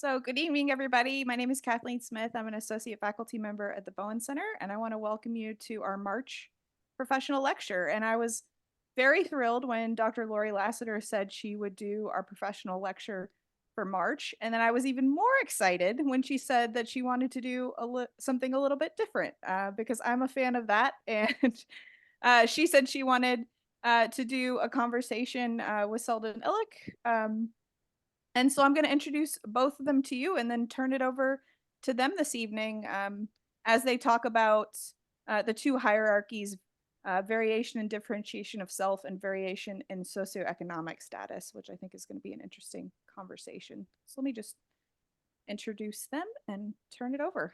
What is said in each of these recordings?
So good evening, everybody. My name is Kathleen Smith. I'm an associate faculty member at the Bowen Center, and I want to welcome you to our March professional lecture. And I was very thrilled when Dr. Laurie Lassiter said she would do our professional lecture for March. And then I was even more excited when she said that she wanted to do something a little bit different because I'm a fan of that. And she said she wanted to do a conversation with Selden Illick. And so I'm going to introduce both of them to you and then turn it over to them this evening as they talk about the two hierarchies, variation and differentiation of self and variation in socioeconomic status, which I think is going to be an interesting conversation. So let me just introduce them and turn it over.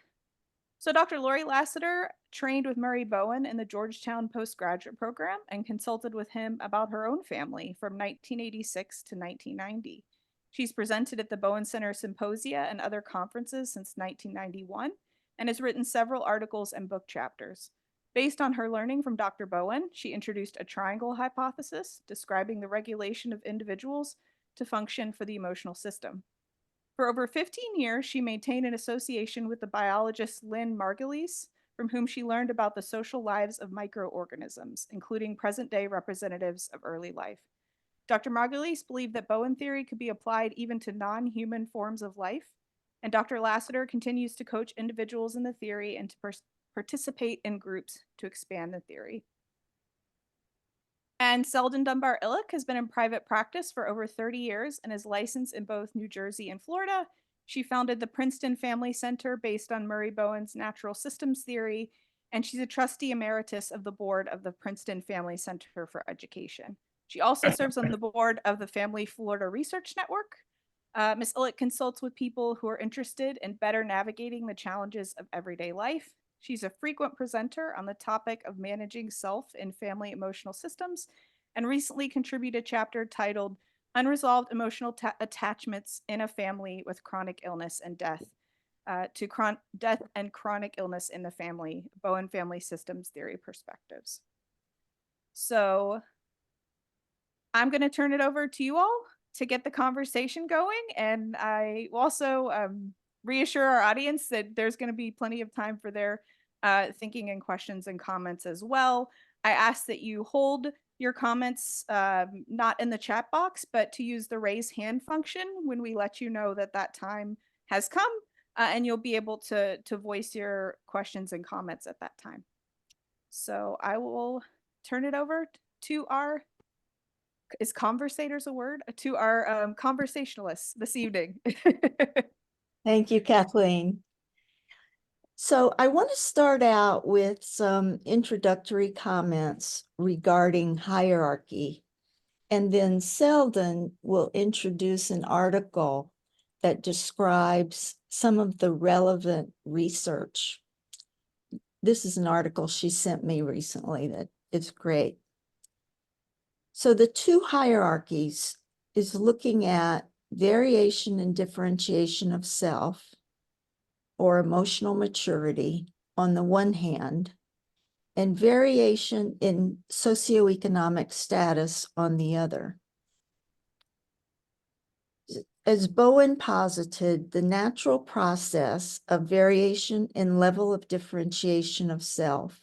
So Dr. Laurie Lassiter trained with Murray Bowen in the Georgetown postgraduate program and consulted with him about her own family from 1986 to 1990. She's presented at the Bowen Center Symposia and other conferences since 1991 and has written several articles and book chapters. Based on her learning from Dr. Bowen, she introduced a triangle hypothesis describing the regulation of individuals to function for the emotional system. For over 15 years, she maintained an association with the biologist Lynn Margulies, from whom she learned about the social lives of microorganisms, including present-day representatives of early life. Dr. Margulies believed that Bowen theory could be applied even to non-human forms of life, and Dr. Lassiter continues to coach individuals in the theory and to participate in groups to expand the theory. And Selden Dunbar Illick has been in private practice for over 30 years and is licensed in both New Jersey and Florida. She founded the Princeton Family Center based on Murray Bowen's natural systems theory, and she's a trustee emeritus of the board of the Princeton Family Center for Education. She also serves on the board of the Family Florida Research Network. Ms. Illick consults with people who are interested in better navigating the challenges of everyday life. She's a frequent presenter on the topic of managing self in family emotional systems and recently contributed a chapter titled Unresolved Emotional Attachments in a Family with Chronic Illness and Death to Death and Chronic Illness in the Family, Bowen Family Systems Theory Perspectives. So I'm going to turn it over to you all to get the conversation going. And I also reassure our audience that there's going to be plenty of time for their thinking and questions and comments as well. I ask that you hold your comments not in the chat box, but to use the raise hand function when we let you know that that time has come, and you'll be able to voice your questions and comments at that time. So I will turn it over to our, is conversators a word? To our conversationalists this evening. Thank you, Kathleen. So I want to start out with some introductory comments regarding hierarchy, and then Selden will introduce an article that describes some of the relevant research. This is an article she sent me recently that is great. So the two hierarchies is looking at variation and differentiation of self, or emotional maturity on the one hand, and variation in socioeconomic status on the other. As Bowen posited, the natural process of variation in level of differentiation of self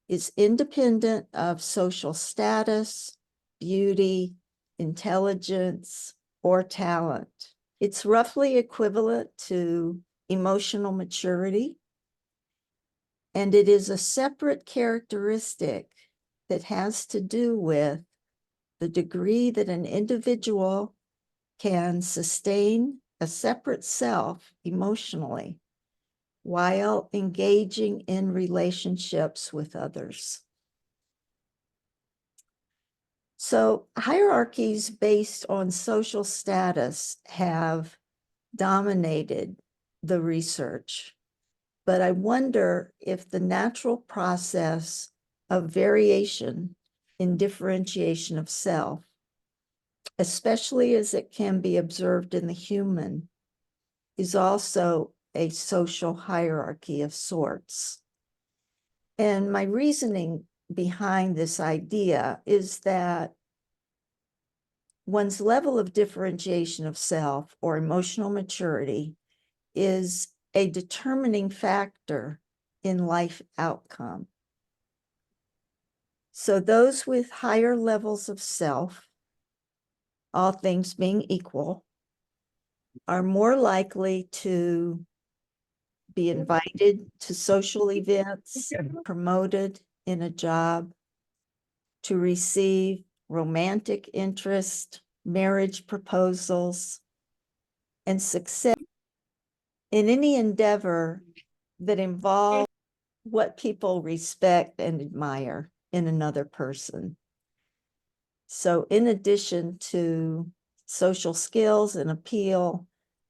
is independent of social status, beauty, intelligence, or talent. It's roughly equivalent to emotional maturity, and it is a separate characteristic that has to do with the degree that an individual can sustain a separate self emotionally while engaging in relationships with others. So hierarchies based on social status have dominated the research, but I wonder if the natural process of variation in differentiation of self, especially as it can be observed in the human, is also a social hierarchy of sorts. And my reasoning behind this idea is that One's level of differentiation of self or emotional maturity is a determining factor in life outcome. So those with higher levels of self, all things being equal, are more likely to be invited to social events, promoted in a job, to receive romantic interest, marriage proposals, and success in any endeavor that involves what people respect and admire in another person. So in addition to social skills and appeal,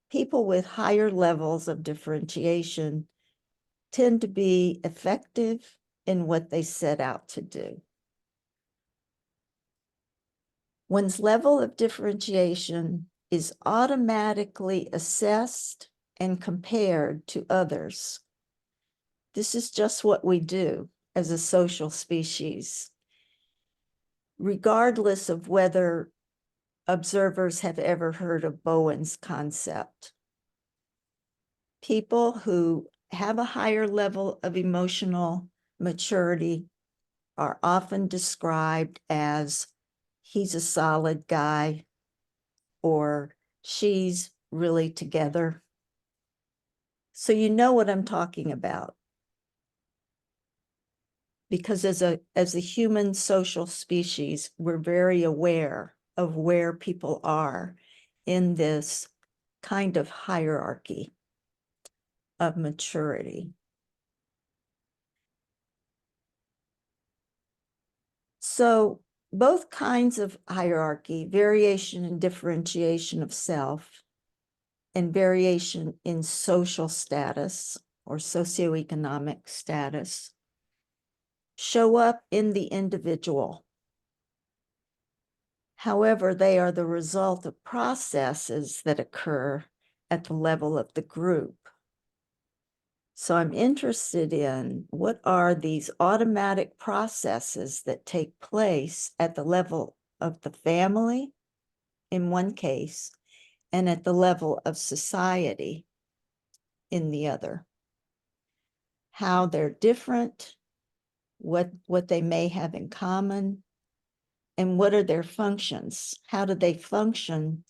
people with higher levels of differentiation tend to be effective in what they set out to do. One's level of differentiation is automatically assessed and compared to others. This is just what we do as a social species, regardless of whether observers have ever heard of Bowen's concept. People who have a higher level of emotional maturity are often described as he's a solid guy or she's really together. So you know what I'm talking about. Because as a human social species, we're very aware of where people are in this kind of hierarchy of maturity. So both kinds of hierarchy, variation and differentiation of self, and variation in social status or socioeconomic status, show up in the individual. However, they are the result of processes that occur at the level of the group. So I'm interested in what are these automatic processes that take place at the level of the family, in one case, and at the level of society in the other. How they're different, what they may have in common, and what are their functions? How do they function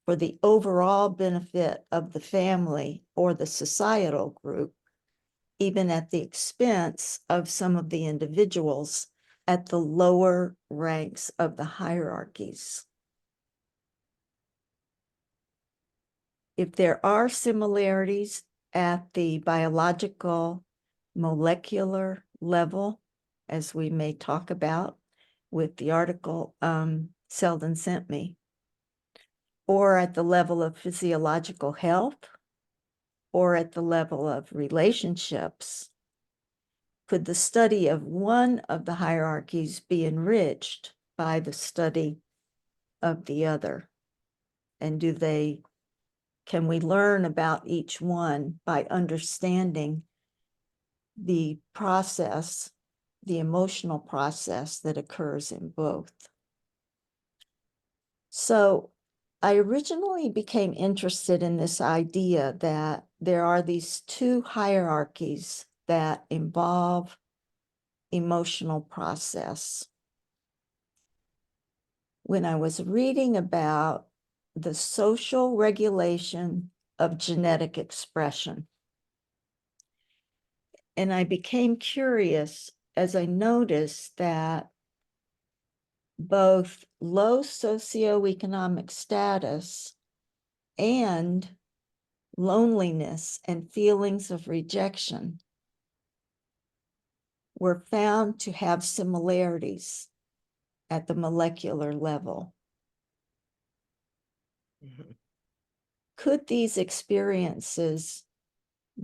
for the overall benefit of the family or the societal group, even at the expense of some of the individuals at the lower ranks of the hierarchies? If there are similarities at the biological, molecular level, as we may talk about with the article Selden sent me, or at the level of physiological health, or at the level of relationships, could the study of one of the hierarchies be enriched by the study of the other? And can we learn about each one by understanding the process, the emotional process that occurs in both? So I originally became interested in this idea that there are these two hierarchies that involve emotional process. When I was reading about the social regulation of genetic expression, and I became curious as I noticed that both low socioeconomic status and loneliness and feelings of rejection were found to have similarities at the molecular level. Mhm. Could these experiences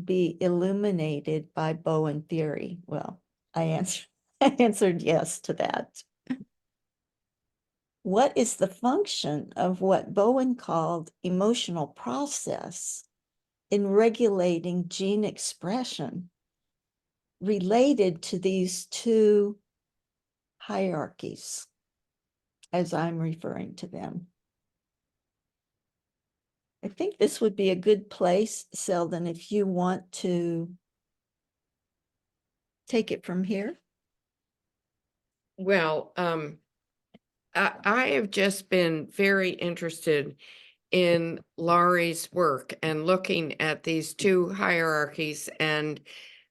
be illuminated by Bowen theory? Well, I answered yes to that. What is the function of what Bowen called emotional process in regulating gene expression related to these two hierarchies as I'm referring to them. I think this would be a good place, Selden, if you want to take it from here. Well, I have just been very interested in Laurie's work and looking at these two hierarchies and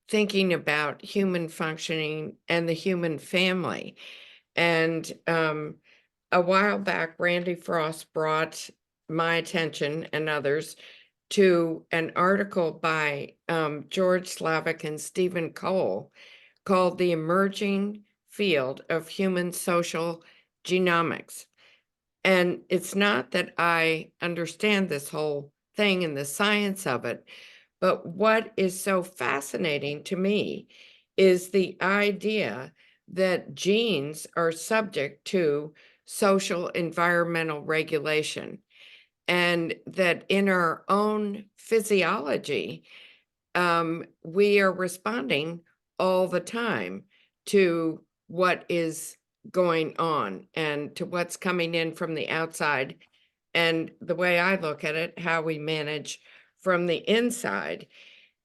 thinking about human functioning and the human family. And a while back, Randy Frost brought my attention and others to an article by George Slavic and Stephen Cole called The Emerging Field of Human Social Genomics. And it's not that I understand this whole thing and the science of it, but what is so fascinating to me is the idea that genes are subject to social environmental regulation, and that in our own physiology, we are responding all the time to what is going on and to what's coming in from the outside. And the way I look at it, how we manage from the inside.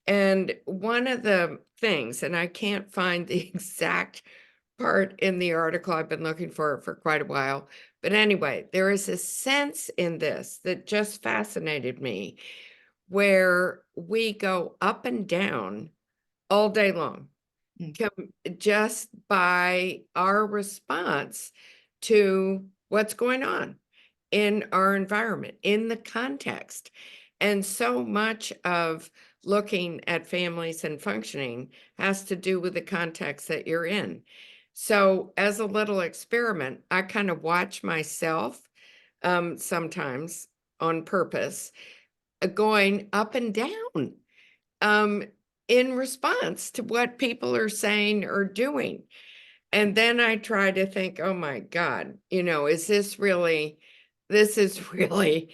And one of the things, and I can't find the exact part in the article, I've been looking for it for quite a while. But anyway, there is a sense in this that just fascinated me, where we go up and down all day long, just by our response to what's going on in our environment, in the context. And so much of looking at families and functioning has to do with the context that you're in. So as a little experiment, I kind of watch myself sometimes on purpose, going up and down in response to what people are saying or doing. And then I try to think, oh my God, is this really, this is really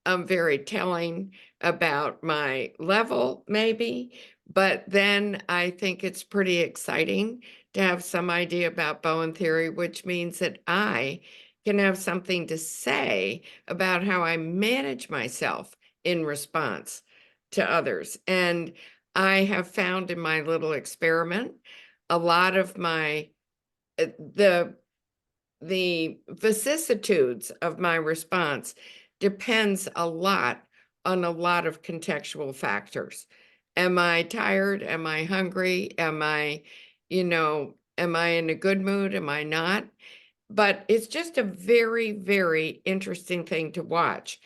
very telling about my level, maybe. But then I think it's pretty exciting to have some idea about Bowen theory, which means that I can have something to say about how I manage myself in response to others. And I have found in my little experiment, a lot of my the vicissitudes of my response depends a lot on a lot of contextual factors. Am I tired? Am I hungry? Am I in a good mood? Am I not? But it's just a very, very interesting thing to watch.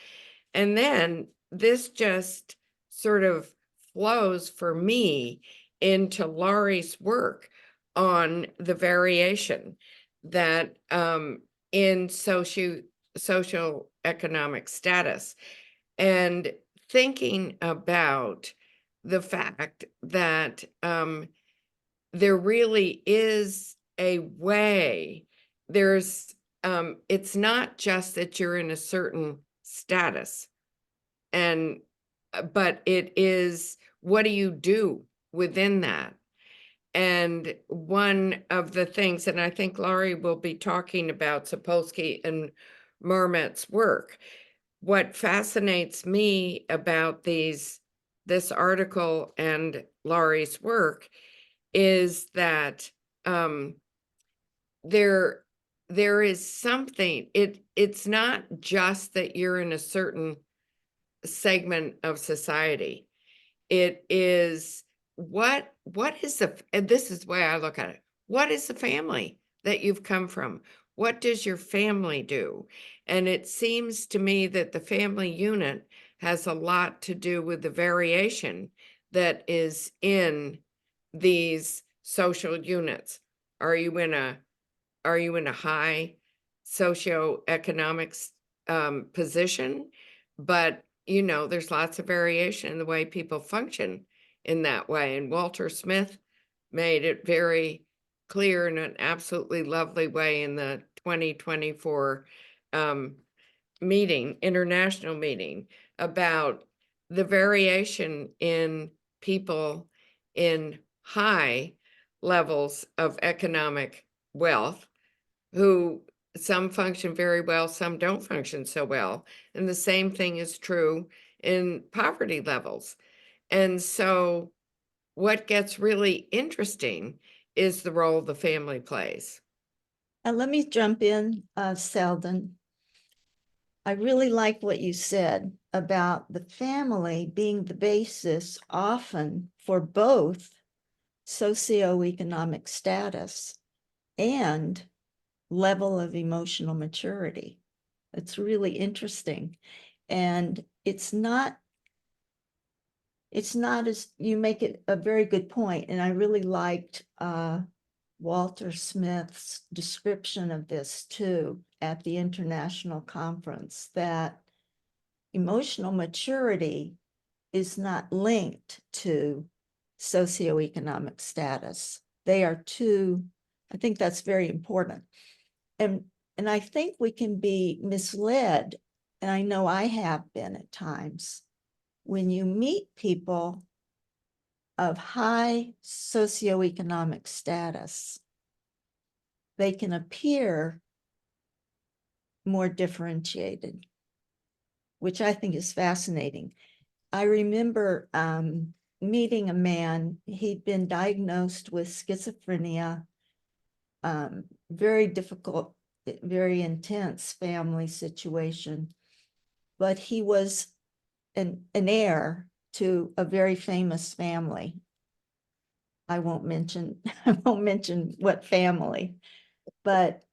And then this just sort of flows for me into Laurie's work on the variation that in social economic status, and thinking about the fact that there really is a way, it's not just that you're in a certain status, and but it is, what do you do within that? And one of the things, and I think Laurie will be talking about Sapolsky and Marmot's work, what fascinates me about this article and Laurie's work is that there is something, it's not just that you're in a certain segment of society. It is what is and this is the way I look at it. What is the family that you've come from? What does your family do? And it seems to me that the family unit has a lot to do with the variation that is in these social units. Are you in a high socioeconomic position? But there's lots of variation in the way people function in that way. And Walter Smith made it very clear in an absolutely lovely way in the 2024 international meeting, about the variation in people in high levels of economic wealth who some function very well, some don't function so well. And the same thing is true in poverty levels. And so what gets really interesting is the role the family plays. Let me jump in, Selden. I really like what you said about the family being the basis often for both socioeconomic status and level of emotional maturity. It's really interesting. And it's not as, you make it a very good point, and I really liked Walter Smith's description of this too at the international conference, that emotional maturity is not linked to socioeconomic status. They are two, I think that's very important. And I think we can be misled, and I know I have been at times, when you meet people of high socioeconomic status, they can appear more differentiated, which I think is fascinating. I remember meeting a man, he'd been diagnosed with schizophrenia, very difficult, very intense family situation, but he was an heir to a very famous family. I won't mention what family, but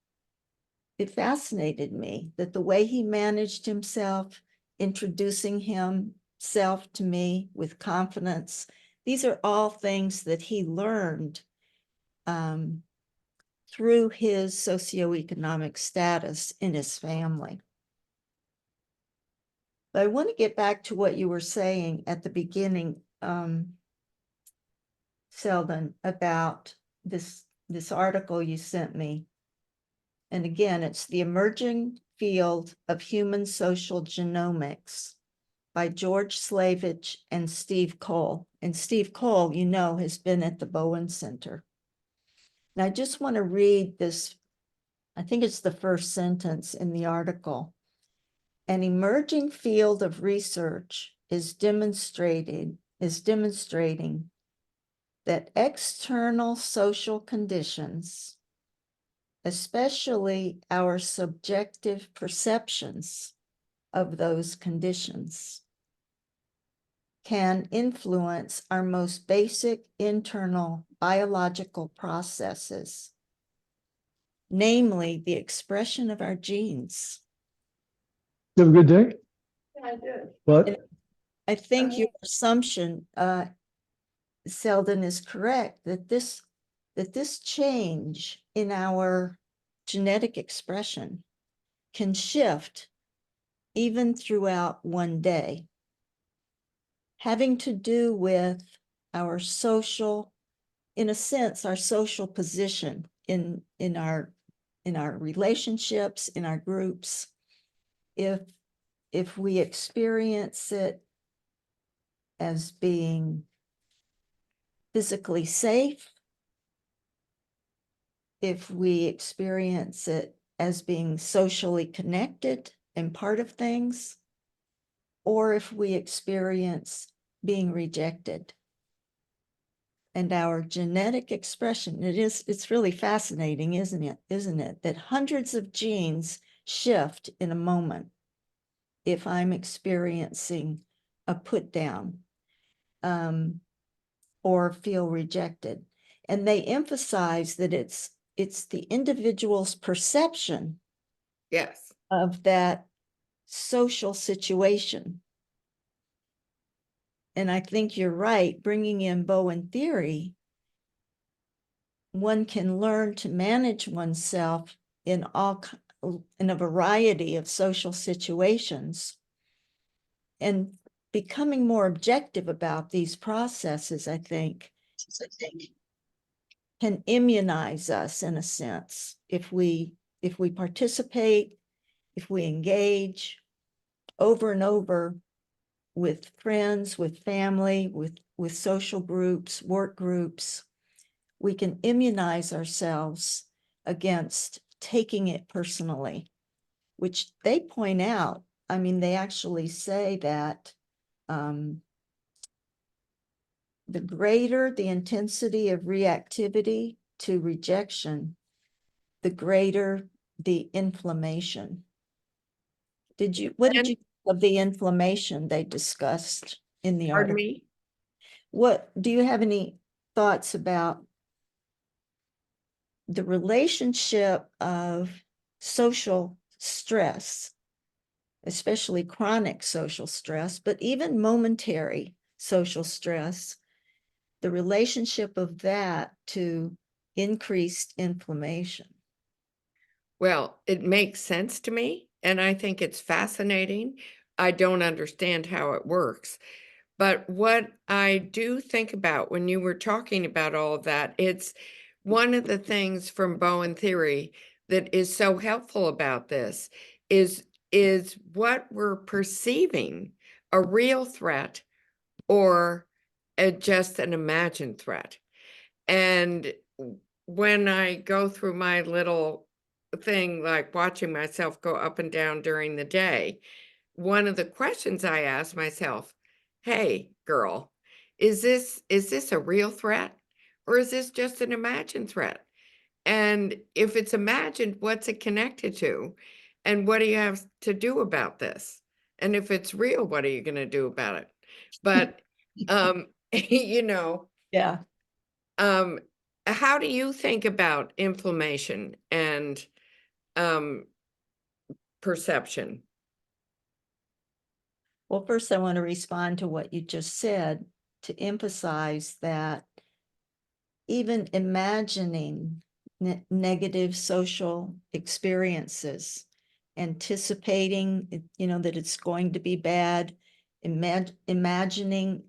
it fascinated me that the way he managed himself, introducing himself to me with confidence, these are all things that he learned through his socioeconomic status in his family. But I want to get back to what you were saying at the beginning, Selden, about this article you sent me. And again, it's The Emerging Field of Human Social Genomics by George Slavich and Steve Cole. And Steve Cole, you know, has been at the Bowen Center. And I just want to read this, I think it's the first sentence in the article. An emerging field of research is demonstrating that external social conditions, especially our subjective perceptions of those conditions, can influence our most basic internal biological processes, namely the expression of our genes. You have a good day? Yeah, I did. What? I think your assumption, Selden, is correct, that this change in our genetic expression can shift even throughout one day, having to do with our social, in a sense, our social position in our relationships, in our groups. If we experience it as being physically safe, if we experience it as being socially connected and part of things, or if we experience being rejected. And our genetic expression, it's really fascinating, isn't it? That hundreds of genes shift in a moment if I'm experiencing a put down or feel rejected. And they emphasize that it's the individual's perception Yes. of that social situation. And I think you're right, bringing in Bowen theory, one can learn to manage oneself in a variety of social situations. And becoming more objective about these processes, I think, can immunize us in a sense if we participate, if we engage over and over with friends, with family, with social groups, work groups. We can immunize ourselves against taking it personally, which they point out. I mean, they actually say that the greater the intensity of reactivity to rejection, the greater the inflammation. What did And- you think of the inflammation they discussed in the Pardon article? me? What do you have any thoughts about the relationship of social stress, especially chronic social stress, but even momentary social stress, the relationship of that to increased inflammation? Well, it makes sense to me, and I think it's fascinating. I don't understand how it works. But what I do think about when you were talking about all of that, it's one of the things from Bowen Theory that is so helpful about this is what we're perceiving a real threat or just an imagined threat. And when I go through my little thing, like watching myself go up and down during the day, one of the questions I ask myself, hey, girl, is this a real threat or is this just an imagined threat? And if it's imagined, what's it connected to? And what do you have to do about this? And if it's real, what are you going to do about it? But, you know, Yeah. um, how do you think about inflammation and um, perception? Well, first I want to respond to what you just said to emphasize that even imagining negative social experiences, anticipating, that it's going to be bad, imagining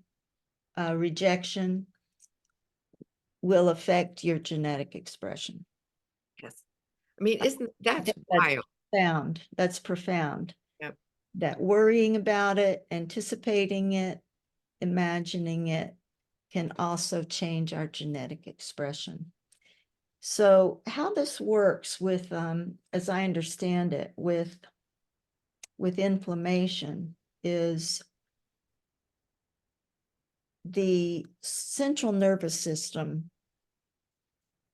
rejection will affect your genetic expression. Yes. I mean, isn't I that's think that's wild? profound. That's profound. Yep. That worrying about it, anticipating it, imagining it can also change our genetic expression. So how this works with, as I understand it, with inflammation is the central nervous system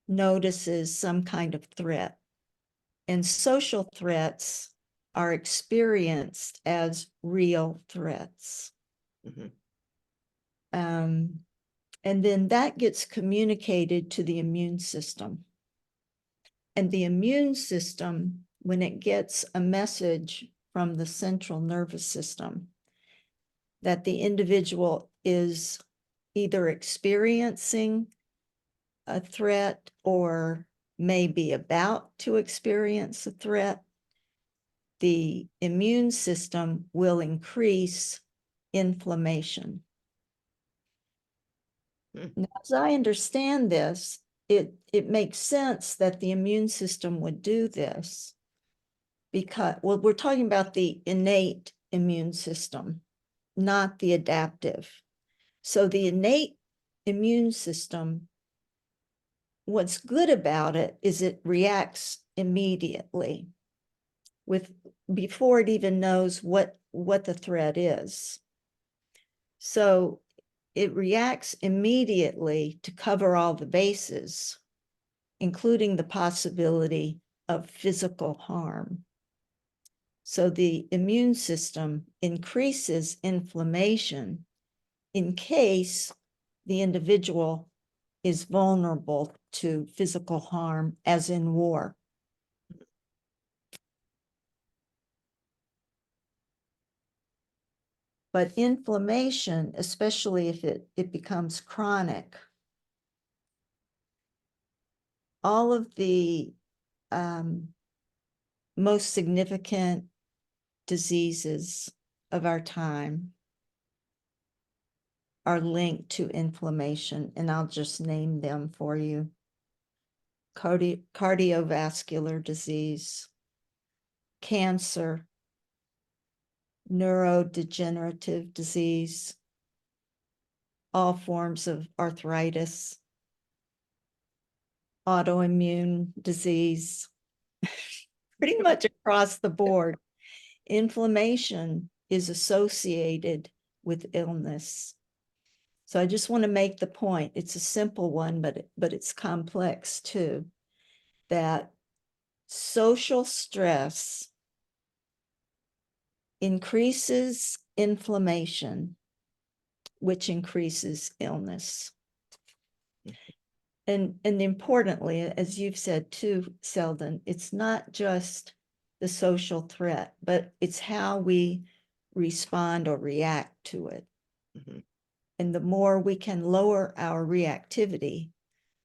notices some kind of threat, and social threats are experienced as real threats. Mhm. And then that gets communicated to the immune system. And the immune system, when it gets a message from the central nervous system that the individual is either experiencing a threat or may be about to experience a threat, the immune system will increase inflammation. Now, as I understand this, it makes sense that the immune system would do this because, well, we're talking about the innate immune system, not the adaptive. So the innate immune system, what's good about it is it reacts immediately before it even knows what the threat is. So it reacts immediately to cover all the bases, including the possibility of physical harm. So the immune system increases inflammation in case the individual is vulnerable to physical harm, as in war. But inflammation, especially if it becomes chronic, all of the most significant diseases of our time are linked to inflammation, and I'll just name them for you. Cardiovascular disease, cancer, neurodegenerative disease, all forms of arthritis, autoimmune disease, pretty much across the board. Inflammation is associated with illness. So I just want to make the point. It's a simple one, but it's complex too, that social stress increases inflammation, which increases illness. And importantly, as you've said too, Selden, it's not just the social threat, but it's how we respond or react to it. Mhm. And the more we can lower our reactivity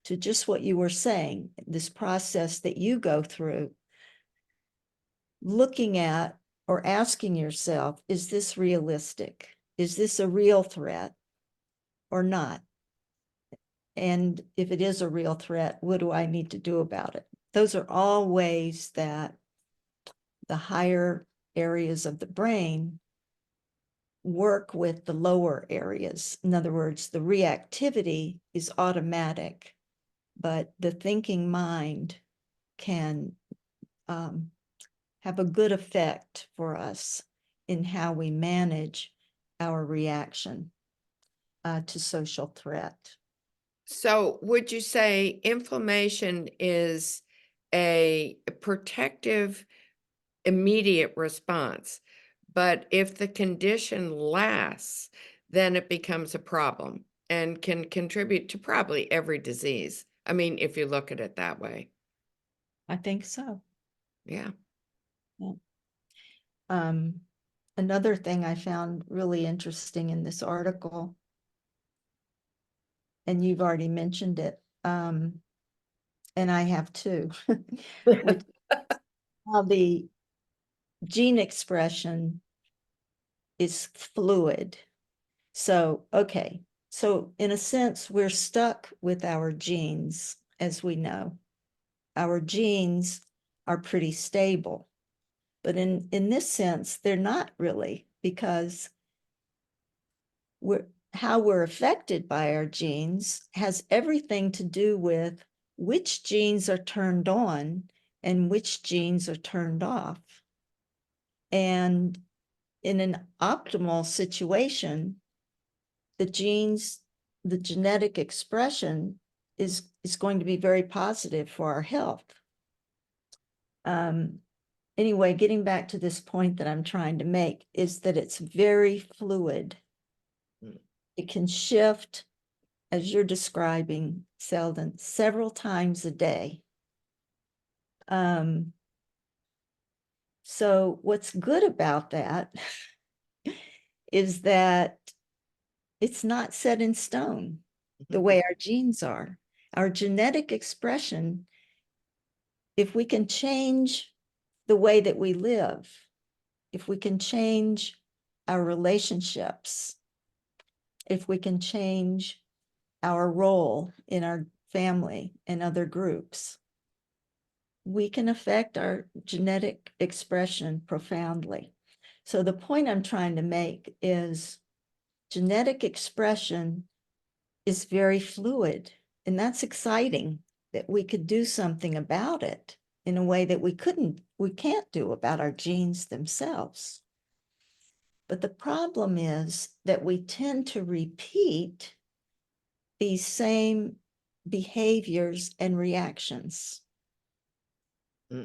to just what you were saying, this process that you go through, looking at or asking yourself, is this realistic? Is this a real threat or not? And if it is a real threat, what do I need to do about it? Those are all ways that the higher areas of the brain work with the lower areas. In other words, the reactivity is automatic, but the thinking mind can have a good effect for us in how we manage our reaction to social threat. So would you say inflammation is a protective immediate response, but if the condition lasts, then it becomes a problem and can contribute to probably every disease? I mean, if you look at it that way. I think so. Yeah. Another thing I found really interesting in this article, and you've already mentioned it, and I have too, which how the gene expression is fluid. So, okay, so in a sense, we're stuck with our genes, as we know. Our genes are pretty stable, but in this sense, they're not really, because how we're affected by our genes has everything to do with which genes are turned on and which genes are turned off. And in an optimal situation, the genes, the genetic expression is going to be very positive for our health. Anyway, getting back to this point that I'm trying to make is that it's very fluid. It can shift, as you're describing, Selden, several times a day. So what's good about that is that it's not set in stone the way our genes are. Our genetic expression, if we can change the way that we live, if we can change our relationships, if we can change our role in our family and other groups, we can affect our genetic expression profoundly. So the point I'm trying to make is genetic expression is very fluid, and that's exciting that we could do something about it in a way that we can't do about our genes themselves. But the problem is that we tend to repeat these same behaviors and reactions.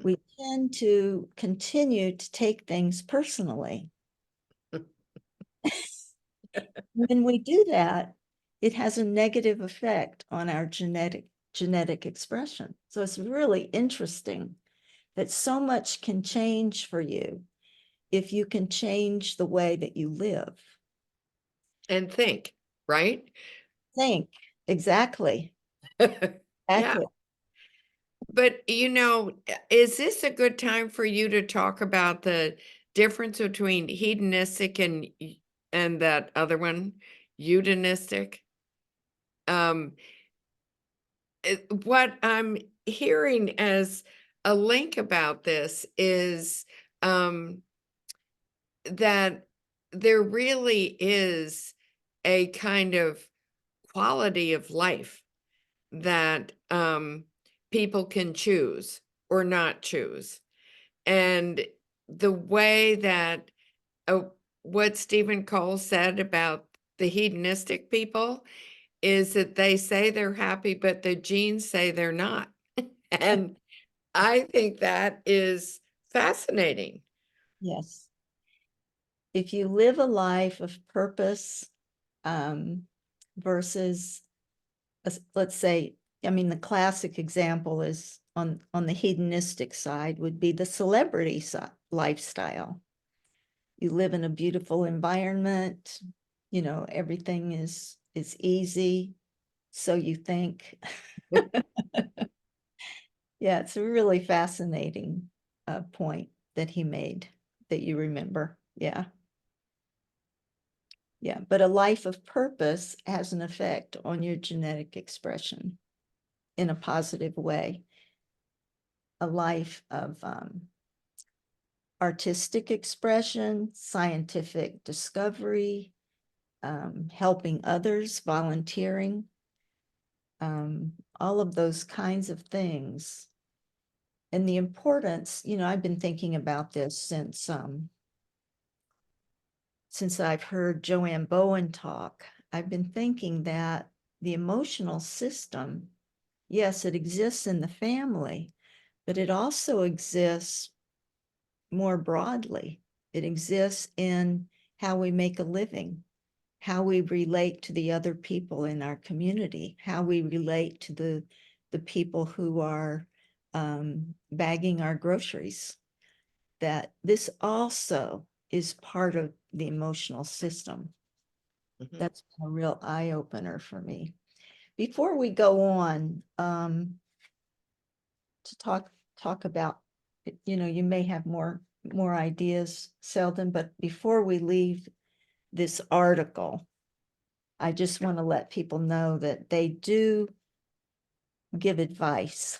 We tend to continue to take things personally. When we do that, it has a negative effect on our genetic expression. So it's really interesting that so much can change for you if you can change the way that you live. And think, right? Think, exactly. Yeah. Exactly. But, is this a good time for you to talk about the difference between hedonistic and that other one, eudanistic? What I'm hearing as a link about this is that there really is a kind of quality of life that people can choose or not choose. And the way that what Stephen Cole said about the hedonistic people is that they say they're happy, but the genes say they're not. And I think that is fascinating. Yes. If you live a life of purpose, versus, let's say, I mean, the classic example is on the hedonistic side would be the celebrity lifestyle. You live in a beautiful environment, you know, everything is easy, so you think. Yeah, it's a really fascinating point that he made that you remember. Yeah. Yeah, but a life of purpose has an effect on your genetic expression in a positive way. A life of artistic expression, scientific discovery, helping others, volunteering, all of those kinds of things. And the importance, you know, I've been thinking about this since I've heard Joanne Bowen talk. I've been thinking that the emotional system, yes, it exists in the family, but it also exists more broadly. It exists in how we make a living, how we relate to the other people in our community, how we relate to the people who are bagging our groceries. That this also is part of the emotional system. Mhm. That's a real eye opener for me. Before we go on to talk about, you know, you may have more ideas, Selden, but before we leave this article, I just want to let people know that they do give advice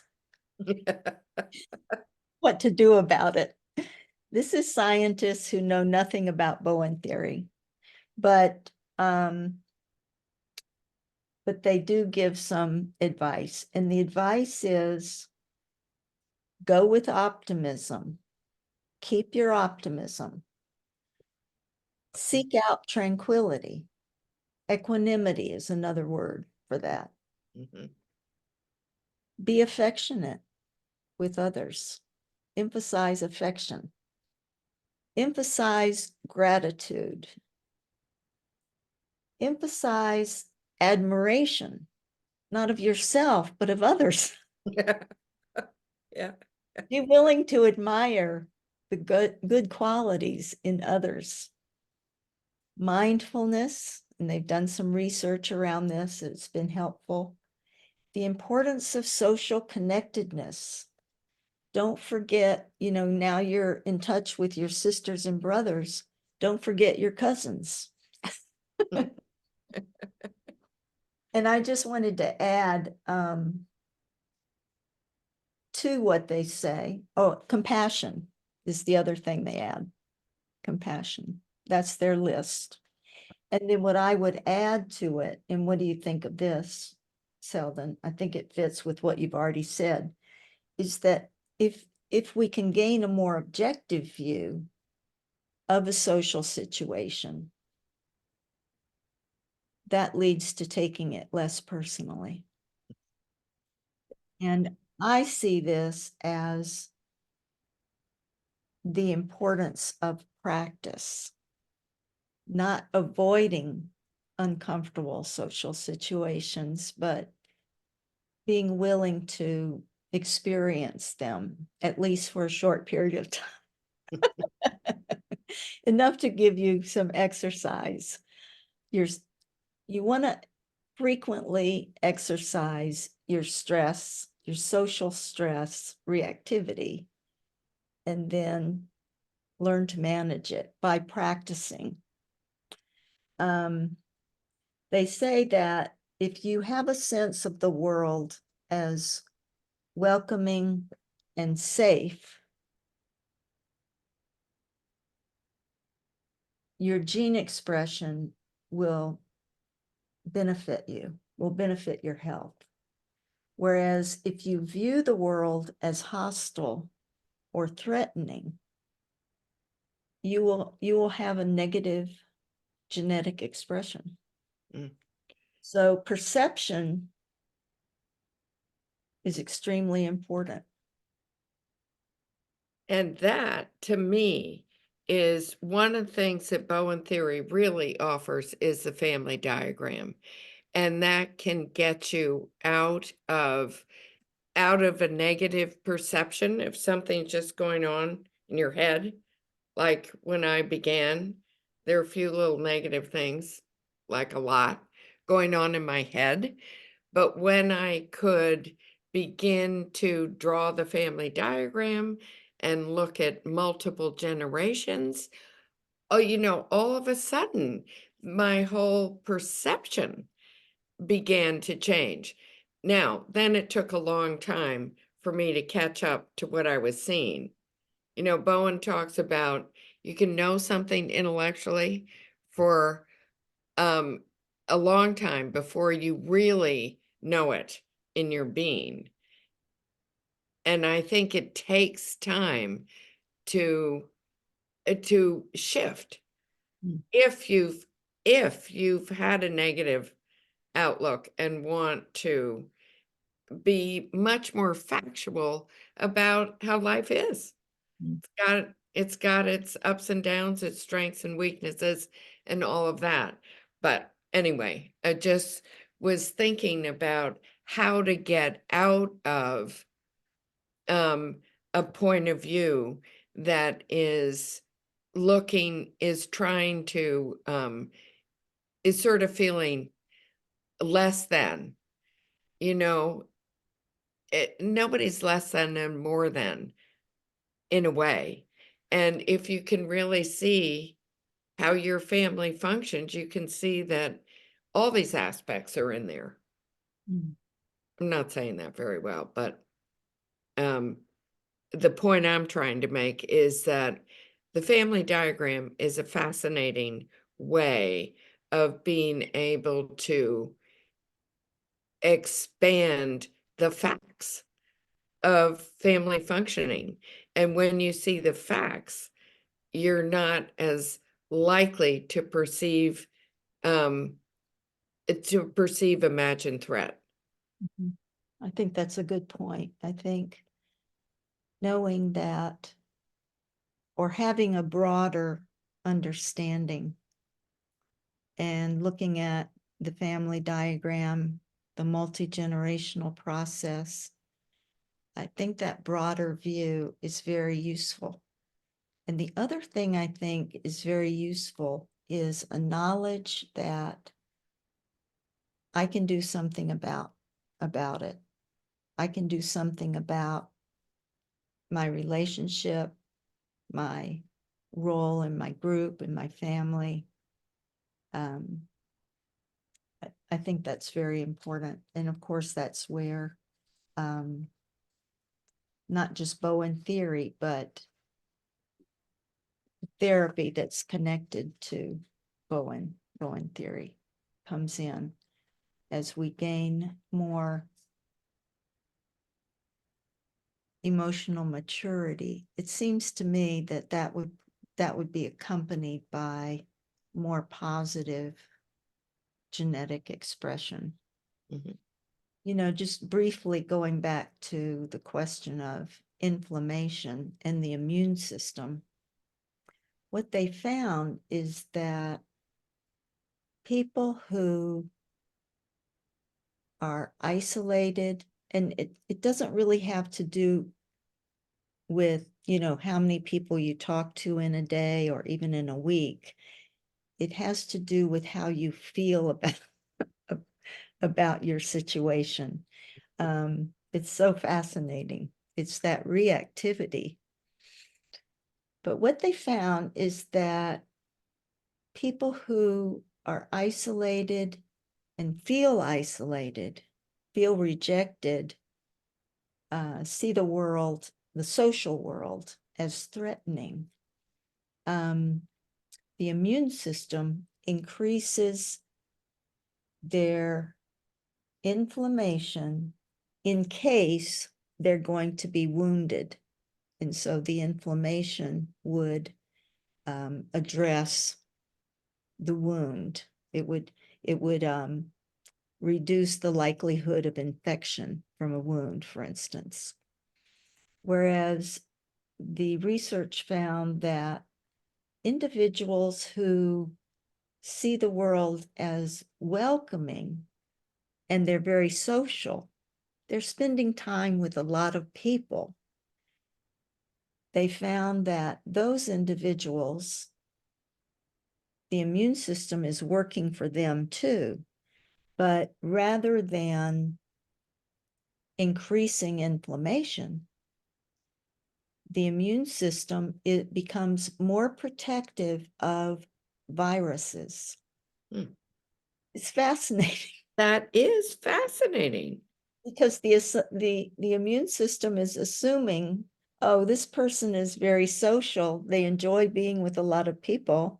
what to do about it. This is scientists who know nothing about Bowen theory, but they do give some advice. And the advice is go with optimism. Keep your optimism. Seek out tranquility. Equanimity is another word for that. Mhm. Be affectionate with others. Emphasize affection. Emphasize gratitude. Emphasize admiration, not of yourself, but of others. Yeah. Be willing to admire the good qualities in others. Mindfulness, and they've done some research around this, it's been helpful. The importance of social connectedness. Don't forget, you know, now you're in touch with your sisters and brothers. Don't forget your cousins. And I just wanted to add to what they say. Oh, compassion is the other thing they add. Compassion. That's their list. And then what I would add to it, and what do you think of this, Selden? I think it fits with what you've already said, is that if we can gain a more objective view of a social situation, that leads to taking it less personally. And I see this as the importance of practice, not avoiding uncomfortable social situations, but being willing to experience them, at least for a short period of time. Enough to give you some exercise. You want to frequently exercise your stress, your social stress reactivity, and then learn to manage it by practicing. They say that if you have a sense of the world as welcoming and safe, your gene expression will benefit you, will benefit your health. Whereas if you view the world as hostile or threatening, you will have a negative genetic expression. Mm. So perception is extremely important. And that, to me, is one of the things that Bowen Theory really offers is the family diagram. And that can get you out of a negative perception if something's just going on in your head. Like when I began, there are a few little negative things, like a lot, going on in my head. But when I could begin to draw the family diagram and look at multiple generations, oh, all of a sudden, my whole perception began to change. Now, then it took a long time for me to catch up to what I was seeing. Bowen talks about you can know something intellectually for a long time before you really know it in your being. And I think it takes time to shift. Mm. If you've had a negative outlook and want to be much more factual about how life is. Mm. It's got its ups and downs, its strengths and weaknesses and all of that. But anyway, I just was thinking about how to get out of a point of view that is trying to is sort of feeling less than, nobody's less than and more than in a way. And if you can really see how your family functions, you can see that all these aspects are in there. Mm. I'm not saying that very well, but the point I'm trying to make is that the family diagram is a fascinating way of being able to expand the facts of family functioning. And when you see the facts, you're not as likely to perceive imagined threat. Mhm. I think that's a good point. I think knowing that or having a broader understanding and looking at the family diagram, the multi-generational process, I think that broader view is very useful. And the other thing I think is very useful is a knowledge that I can do something about it. I can do something about my relationship, my role in my group, in my family. I think that's very important. And of course, that's where not just Bowen theory, but therapy that's connected to Bowen theory comes in as we gain more emotional maturity. It seems to me that that would be accompanied by more positive genetic expression. Mhm. Just briefly going back to the question of inflammation and the immune system, what they found is that people who are isolated, and it doesn't really have to do with, how many people you talk to in a day or even in a week. It has to do with how you feel about your situation. It's so fascinating. It's that reactivity. But what they found is that people who are isolated and feel isolated, feel rejected, see the world, the social world, as threatening. The immune system increases their inflammation in case they're going to be wounded. And so the inflammation would address the wound. It would reduce the likelihood of infection from a wound, for instance. Whereas the research found that individuals who see the world as welcoming and they're very social, they're spending time with a lot of people. They found that those individuals, the immune system is working for them too, but rather than increasing inflammation, the immune system, it becomes more protective of viruses. Hmm. It's fascinating That is fascinating. because the immune system is assuming, oh, this person is very social. They enjoy being with a lot of people.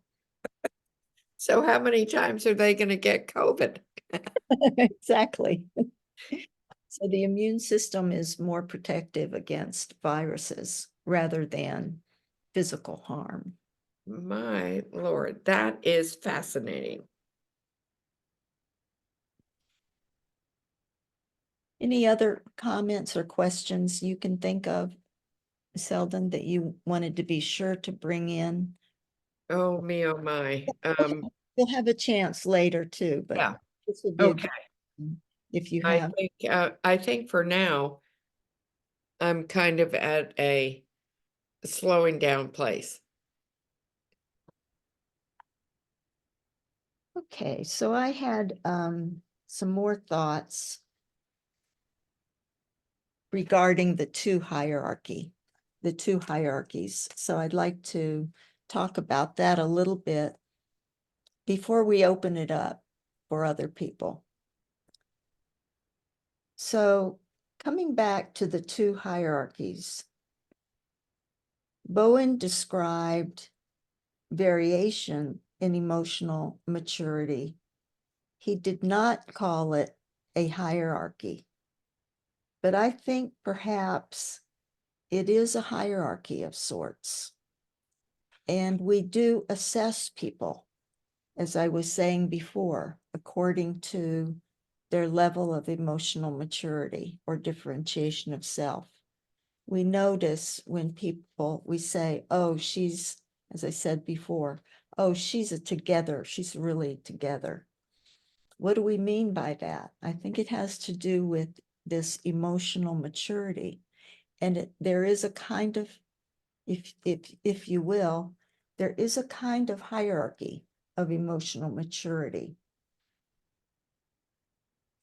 So how many times are they going to get COVID? Exactly. So the immune system is more protective against viruses rather than physical harm. My Lord, that is fascinating. Any other comments or questions you can think of, Selden, that you wanted to be sure to bring in? Oh, me, oh, my. You'll have a chance later too, but Yeah. this would be a Okay. good one if you I have. think for now, I'm kind of at a slowing down place. Okay, so I had some more thoughts regarding the two hierarchies. So I'd like to talk about that a little bit before we open it up for other people. So coming back to the two hierarchies, Bowen described variation in emotional maturity. He did not call it a hierarchy, but I think perhaps it is a hierarchy of sorts. And we do assess people, as I was saying before, according to their level of emotional maturity or differentiation of self. We notice when we say, oh, she's, as I said before, oh, she's she's really together. What do we mean by that? I think it has to do with this emotional maturity. And there is a kind of, if you will, there is a kind of hierarchy of emotional maturity.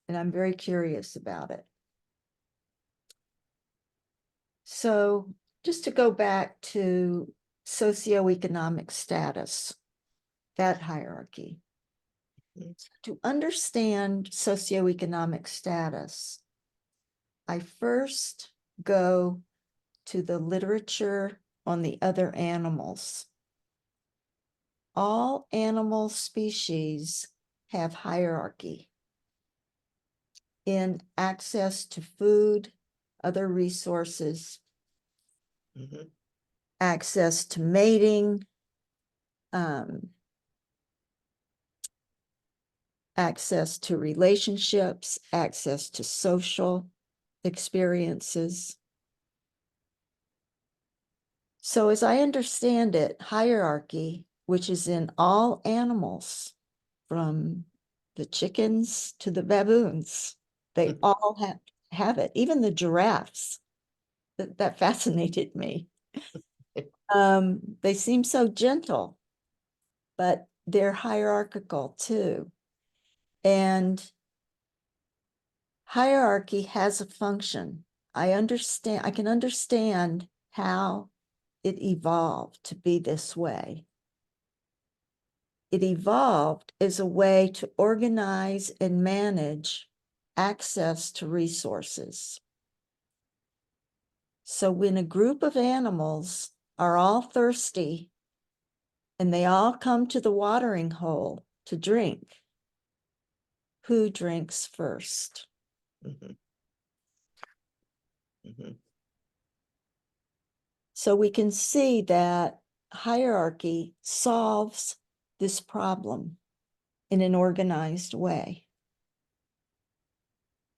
And I'm very curious about it. So just to go back to socioeconomic status, that hierarchy. To understand socioeconomic status, I first go to the literature on the other animals. All animal species have hierarchy in access to food, other resources, access to mating, access to relationships, access to social experiences. So as I understand it, hierarchy, which is in all animals, from the chickens to the baboons, they all have it, even the giraffes. That fascinated me. They seem so gentle, but they're hierarchical too. And hierarchy has a function. I can understand how it evolved to be this way. It evolved as a way to organize and manage access to resources. So when a group of animals are all thirsty and they all come to the watering hole to drink, who drinks first? Mhm. So we can see that hierarchy solves this problem in an organized way.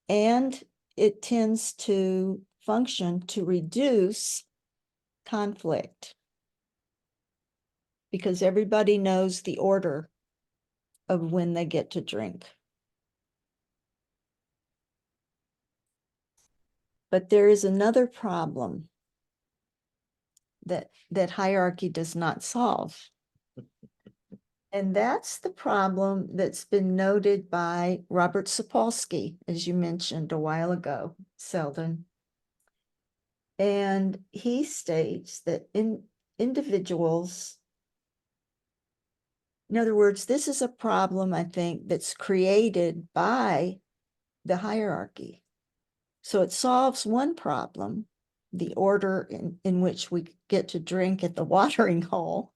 And it tends to function to reduce conflict because everybody knows the order of when they get to drink. But there is another problem that hierarchy does not solve. And that's the problem that's been noted by Robert Sapolsky, as you mentioned a while ago, Selden. And he states that individuals, in other words, this is a problem, I think, that's created by the hierarchy. So it solves one problem, the order in which we get to drink at the watering hole,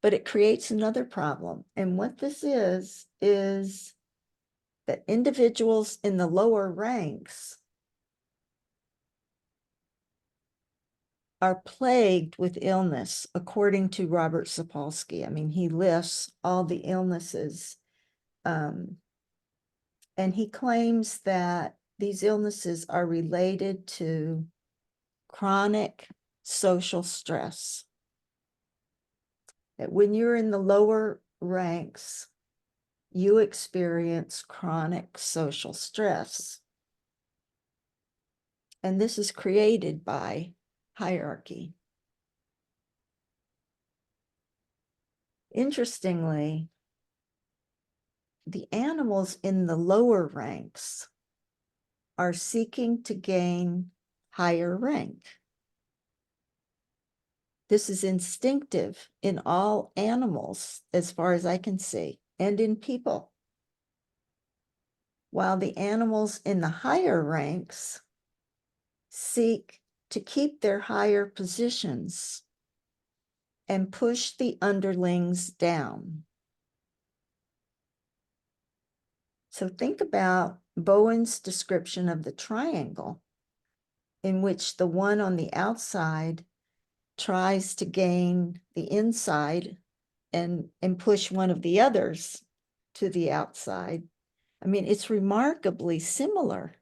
but it creates another problem. And what this is that individuals in the lower ranks are plagued with illness, according to Robert Sapolsky. I mean, he lists all the illnesses, and he claims that these illnesses are related to chronic social stress. That when you're in the lower ranks, you experience chronic social stress. And this is created by hierarchy. Interestingly, the animals in the lower ranks are seeking to gain higher rank. This is instinctive in all animals, as far as I can see, and in people. While the animals in the higher ranks seek to keep their higher positions and push the underlings down. So think about Bowen's description of the triangle, in which the one on the outside tries to gain the inside and push one of the others to the outside. I mean, it's remarkably similar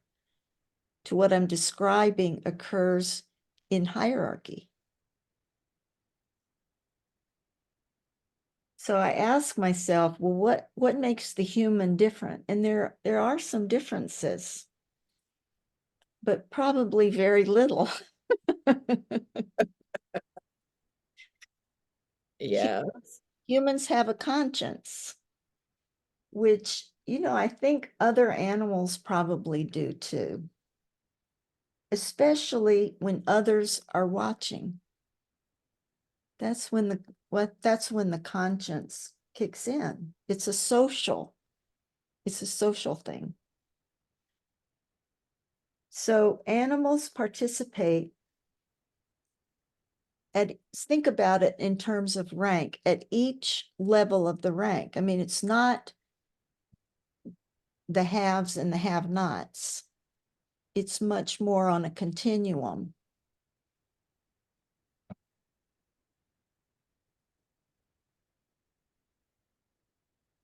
to what I'm describing occurs in hierarchy. So I ask myself, well, what makes the human different? And there are some differences, but probably very little. Yeah. Humans have a conscience, which, I think other animals probably do too, especially when others are watching. That's when the conscience kicks in. It's a social thing. So animals participate think about it in terms of rank at each level of the rank. I mean, it's not the haves and the have-nots. It's much more on a continuum.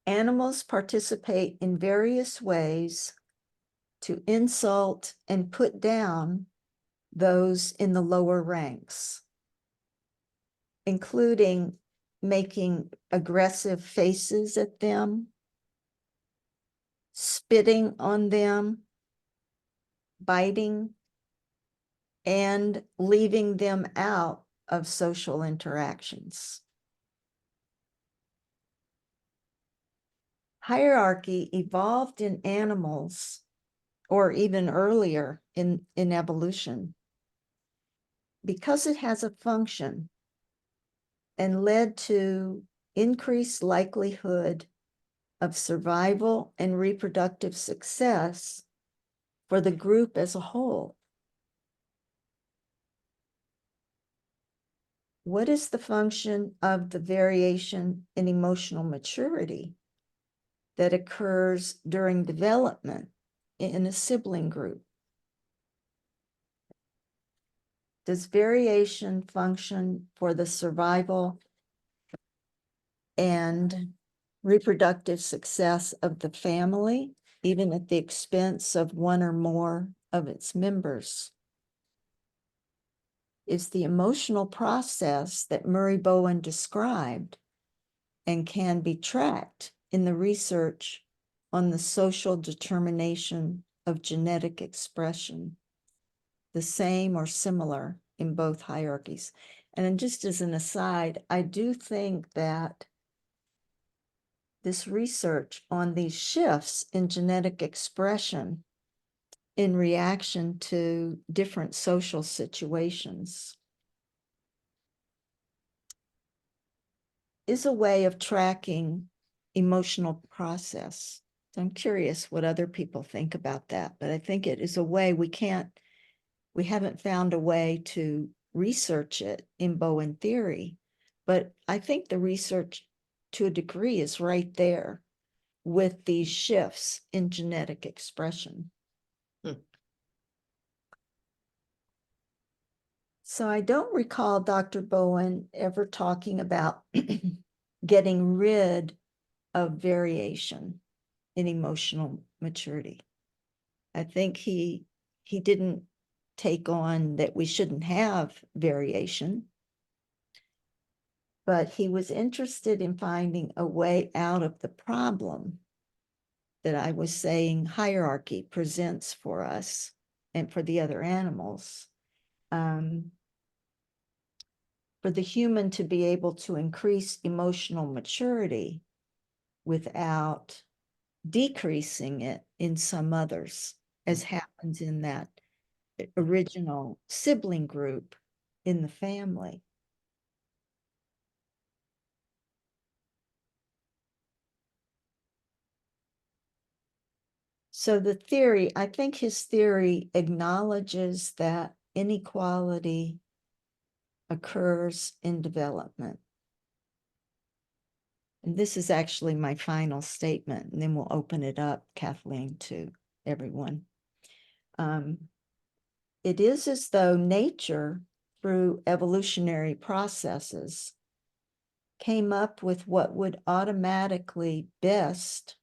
Animals participate in various ways to insult and put down those in the lower ranks, including making aggressive faces at them, spitting on them, biting, and leaving them out of social interactions. Hierarchy evolved in animals, or even earlier in evolution, because it has a function and led to increased likelihood of survival and reproductive success for the group as a whole. What is the function of the variation in emotional maturity that occurs during development in a sibling group? Does variation function for the survival and reproductive success of the family, even at the expense of one or more of its members? Is the emotional process that Murray Bowen described and can be tracked in the research on the social determination of genetic expression the same or similar in both hierarchies? And then just as an aside, I do think that this research on these shifts in genetic expression in reaction to different social situations is a way of tracking emotional process. So I'm curious what other people think about that, but I think it is a way we haven't found a way to research it in Bowen theory, but I think the research to a degree is right there with these shifts in genetic expression. So I don't recall Dr. Bowen ever talking about getting rid of variation in emotional maturity. I think he didn't take on that we shouldn't have variation, but he was interested in finding a way out of the problem that I was saying hierarchy presents for us and for the other animals. For the human to be able to increase emotional maturity without decreasing it in some others, as happens in that original sibling group in the family. So the theory, I think his theory acknowledges that inequality occurs in development. And this is actually my final statement, and then we'll open it up, Kathleen, to everyone. It is as though nature, through evolutionary processes, came up with what would automatically best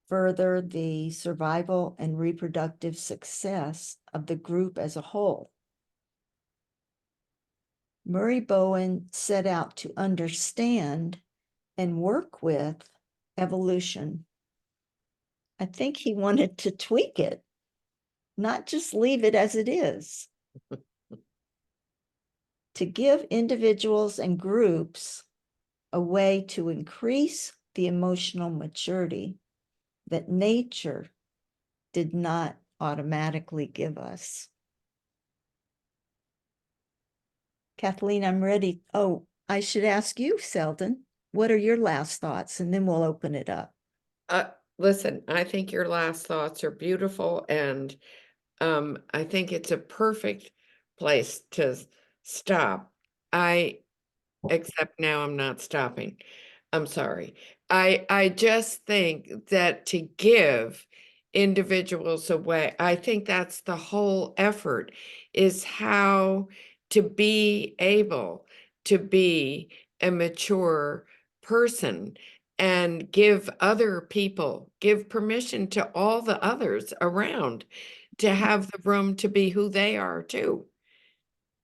further the survival and reproductive success of the group as a whole. Murray Bowen set out to understand and work with evolution. I think he wanted to tweak it, not just leave it as it is. To give individuals and groups a way to increase the emotional maturity that nature did not automatically give us. Kathleen, I'm ready. Oh, I should ask you, Selden, what are your last thoughts? And then we'll open it up. Listen, I think your last thoughts are beautiful, and I think it's a perfect place to stop. Except now I'm not stopping. I'm sorry. I just think that to give individuals a way, I think that's the whole effort, is how to be able to be a mature person and give other people, give permission to all the others around to have the room to be who they are too.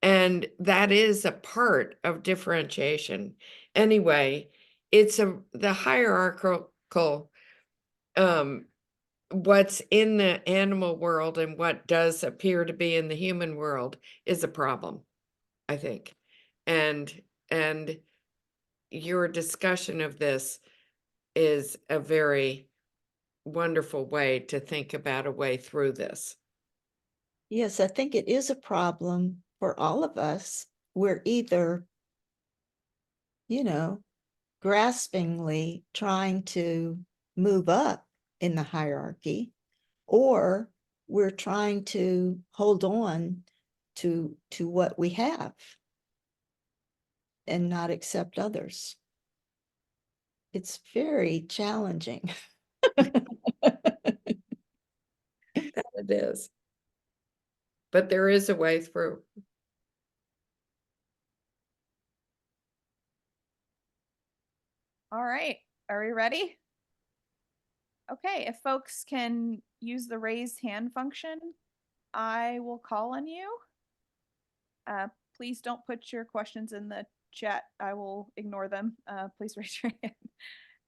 And that is a part of differentiation. Anyway, it's the hierarchical, what's in the animal world and what does appear to be in the human world is a problem, I think. And your discussion of this is a very wonderful way to think about a way through this. Yes, I think it is a problem for all of us. We're either, graspingly trying to move up in the hierarchy, or we're trying to hold on to what we have and not accept others. It's very challenging. It is. But there is a way through. All right, are we ready? Okay, if folks can use the raised hand function, I will call on you. Please don't put your questions in the chat. I will ignore them. Please raise your hand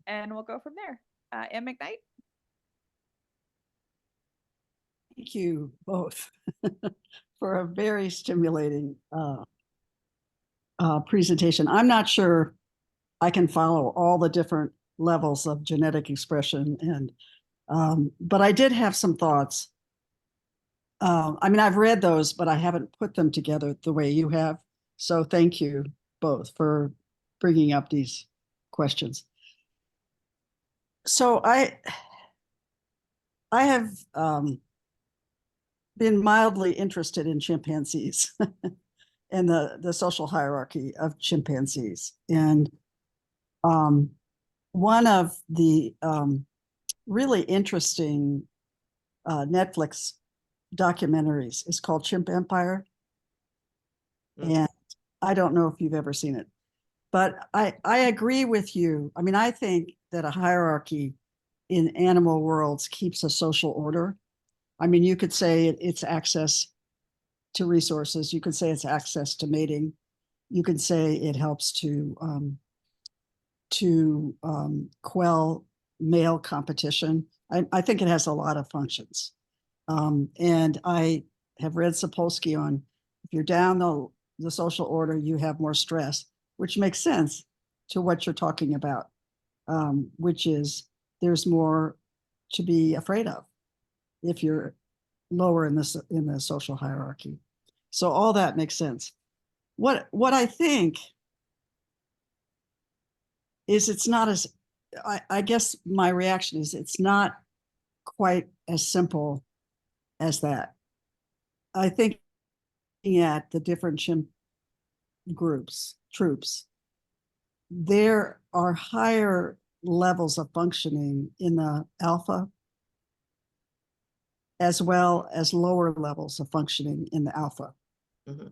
and we'll go from there. Ann McKnight? Thank you both for a very stimulating presentation. I'm not sure I can follow all the different levels of genetic expression, and but I did have some thoughts. I mean, I've read those, but I haven't put them together the way you have. So thank you both for bringing up these questions. So I have been mildly interested in chimpanzees and the social hierarchy of chimpanzees. And one of the really interesting Netflix documentaries is called Chimp Empire. And I don't know if you've ever seen it, but I agree with you. I mean, I think that a hierarchy in animal worlds keeps a social order. I mean, you could say it's access to resources. You could say it's access to mating. You could say it helps to quell male competition. I think it has a lot of functions. And I have read Sapolsky on if you're down the social order, you have more stress, which makes sense to what you're talking about, which is there's more to be afraid of if you're lower in the social hierarchy. So all that makes sense. What I think is it's not as, I guess my reaction is it's not quite as simple as that. I think at the different chimp troops, there are higher levels of functioning in the alpha as well as lower levels of functioning in the alpha. Mm-hmm.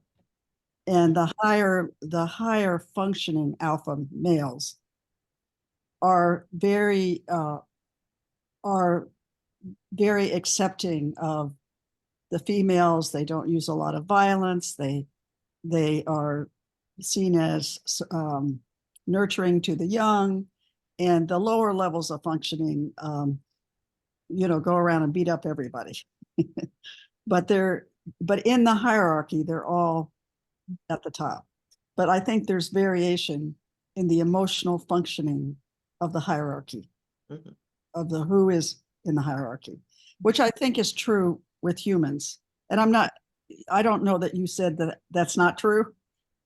And the higher functioning alpha males are very accepting of the females. They don't use a lot of violence. They are seen as nurturing to the young, and the lower levels of functioning, go around and beat up everybody. But in the hierarchy, they're all at the top. But I think there's variation in the emotional functioning of the hierarchy, Mm-hmm. of the who is in the hierarchy, which I think is true with humans. And I don't know that you said that that's not true,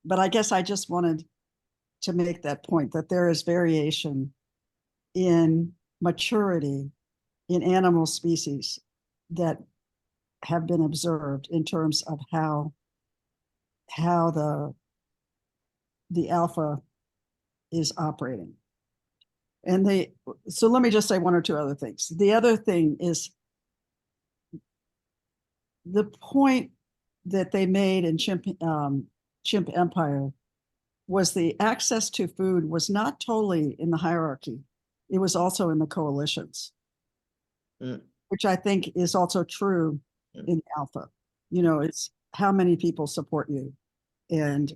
but I guess I just wanted to make that point that there is variation in maturity in animal species that have been observed in terms of how the alpha is operating. And so let me just say one or two other things. The other thing is the point that they made in Chimp Empire was the access to food was not totally in the hierarchy. It was also in the coalitions, which I think is also true in alpha. It's how many people support you and,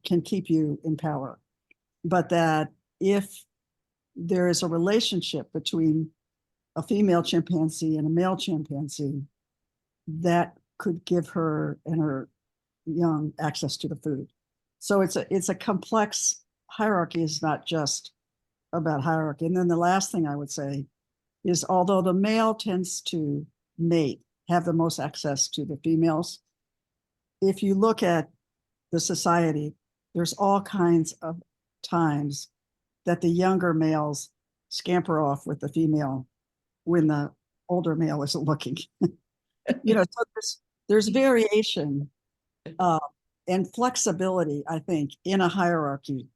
can keep you in power. But that if there is a relationship between a female chimpanzee and a male chimpanzee, that could give her and her young access to the food. So it's a complex hierarchy. Is not just about hierarchy. And then the last thing I would say is, although the male tends to mate, have the most access to the females, if you look at the society, there's all kinds of times that the younger males scamper off with the female when the older male isn't looking. So there's variation and flexibility, I think, in a hierarchy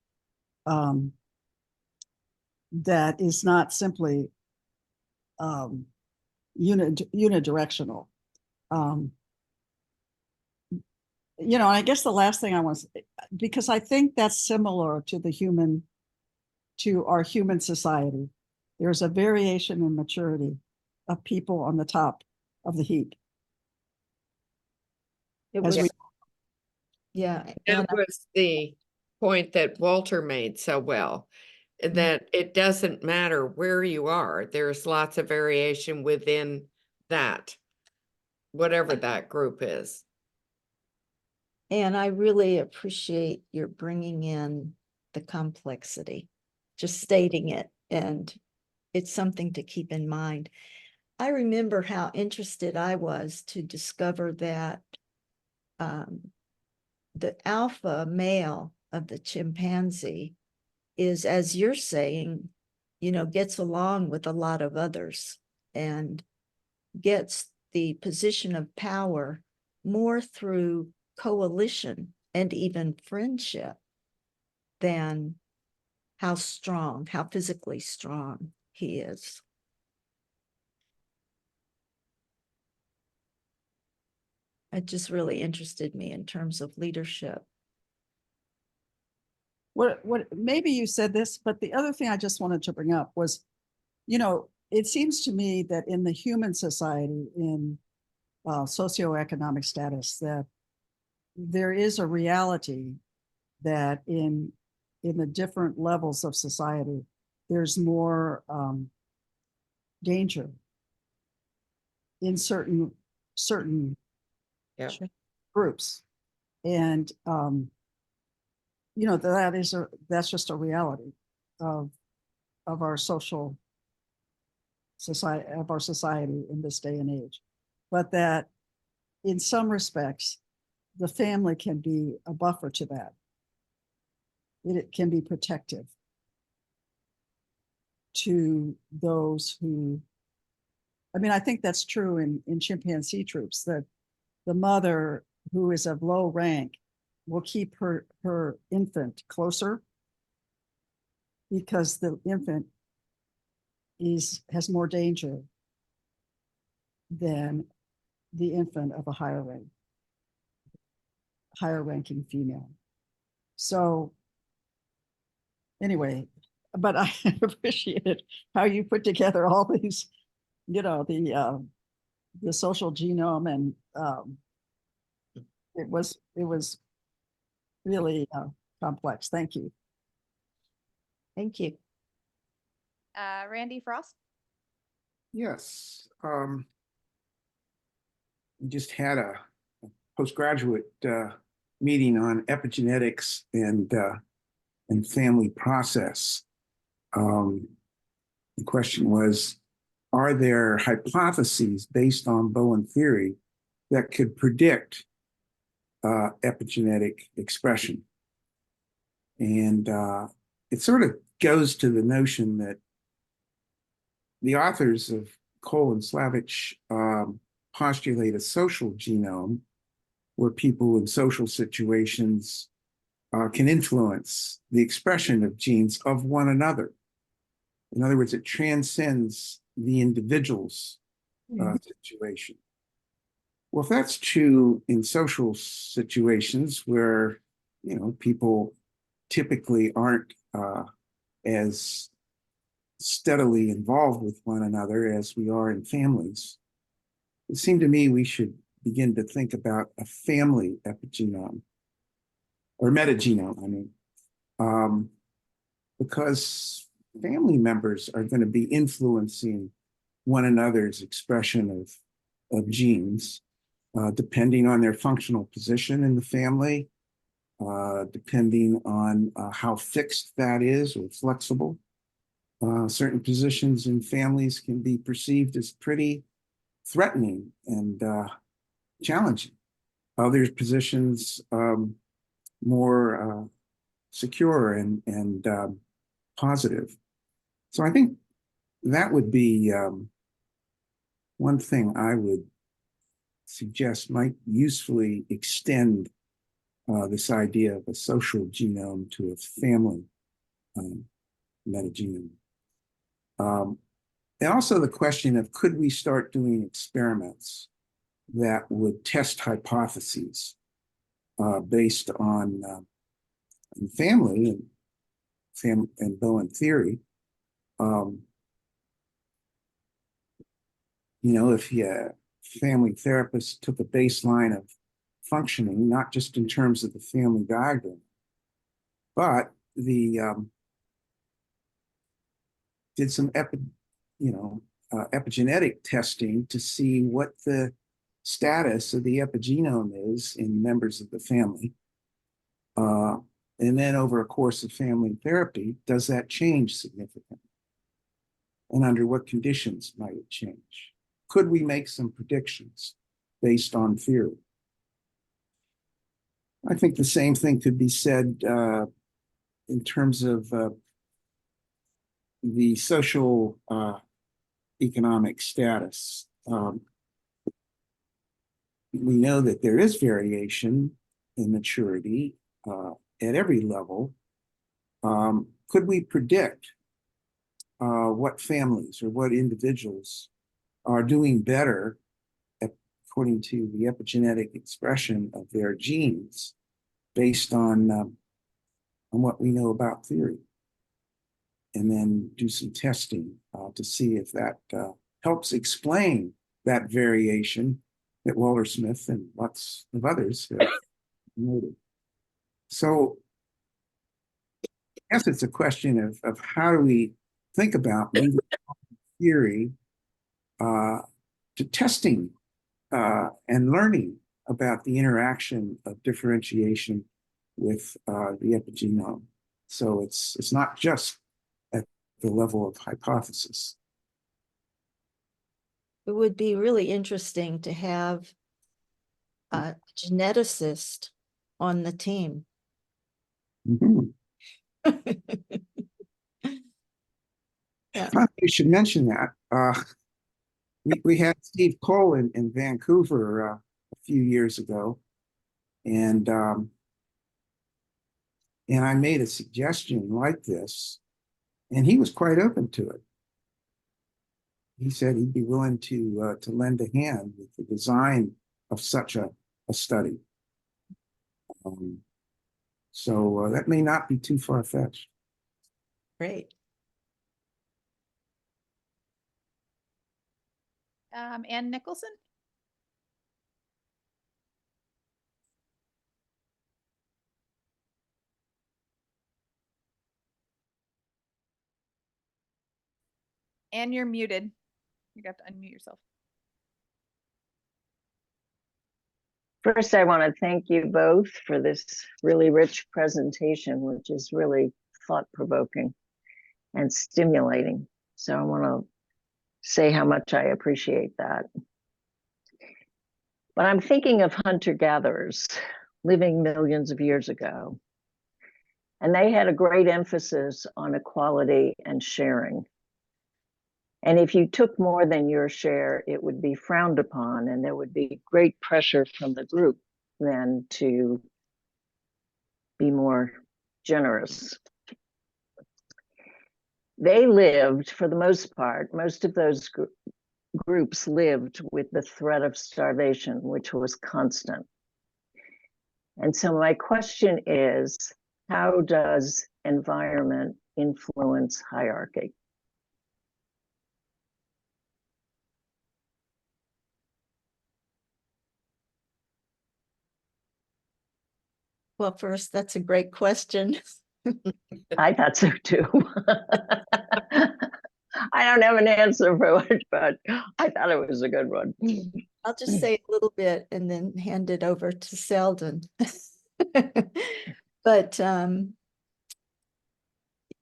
that is not simply unidirectional. I guess the last thing I want to say, because I think that's similar to the human to our human society. There's a variation in maturity of people on the top of the heap. It As was, we, yeah, and That was the point that Walter made so well, that it doesn't matter where you are. There's lots of variation within that, whatever that group is. and I really appreciate your bringing in the complexity, just stating it, and it's something to keep in mind. I remember how interested I was to discover that the alpha male of the chimpanzee is, as you're saying, gets along with a lot of others and gets the position of power more through coalition and even friendship than how physically strong he is. It just really interested me in terms of leadership. what maybe you said this, but the other thing I just wanted to bring up was, it seems to me that in the human society, in socioeconomic status, that there is a reality that in the different levels of society, there's more danger in certain Yeah. groups. And that's just a reality of our society in this day and age. But that in some respects, the family can be a buffer to that. It can be protective to those who, I think that's true in chimpanzee troops, that the mother who is of low rank will keep her infant closer because the infant has more danger than the infant of a higher ranking female. So anyway, but I appreciated how you put together all these, the social genome, and it was really complex. Thank you. Thank you. Randy Frost. Yes. We just had a postgraduate meeting on epigenetics and family process. The question was, are there hypotheses based on Bowen theory that could predict epigenetic expression? And it sort of goes to the notion that the authors of Cole and Slavich postulate a social genome where people in social situations can influence the expression of genes of one another. In other words, it transcends the individual's situation. Well, if that's true in social situations where, people typically aren't as steadily involved with one another as we are in families, it seemed to me we should begin to think about a family epigenome or metagenome, because family members are going to be influencing one another's expression of genes, depending on their functional position in the family, depending on how fixed that is or flexible. Certain positions in families can be perceived as pretty threatening and challenging. Other positions more secure and positive. So I think that would be one thing I would suggest might usefully extend this idea of a social genome to a family metagenome. And also the question of, could we start doing experiments that would test hypotheses based on family and and Bowen Theory. If a family therapist took a baseline of functioning, not just in terms of the family diagram, but did some epigenetic testing to see what the status of the epigenome is in members of the family. And then over a course of family therapy, does that change significantly? And under what conditions might it change? Could we make some predictions based on theory? I think the same thing could be said in terms of the social economic status. We know that there is variation in maturity at every level. Could we predict what families or what individuals are doing better according to the epigenetic expression of their genes based on what we know about theory? And then do some testing to see if that helps explain that variation that Walter Smith and lots of others have noted. So I guess it's a question of how do we think about moving theory to testing and learning about the interaction of differentiation with the epigenome. So it's not just at the level of hypothesis. It would be really interesting to have a geneticist on the team. Mm-hmm. Yeah. You should mention that. We had Steve Cole in Vancouver a few years ago, and I made a suggestion like this, and he was quite open to it. He said he'd be willing to lend a hand with the design of such a study. So that may not be too far-fetched. Great. Ann Nicholson. Ann, you're muted. You have to unmute yourself. First, I want to thank you both for this really rich presentation, which is really thought-provoking and stimulating. So I want to say how much I appreciate that. But I'm thinking of hunter-gatherers living millions of years ago. And they had a great emphasis on equality and sharing. And if you took more than your share, it would be frowned upon, and there would be great pressure from the group then to be more generous. They lived, for the most part, most of those groups lived with the threat of starvation, which was constant. And so my question is, how does environment influence hierarchy? Well, first, that's a great question. I thought so too. I don't have an answer for it, but I thought it was a good one. I'll just say a little bit and then hand it over to Selden. But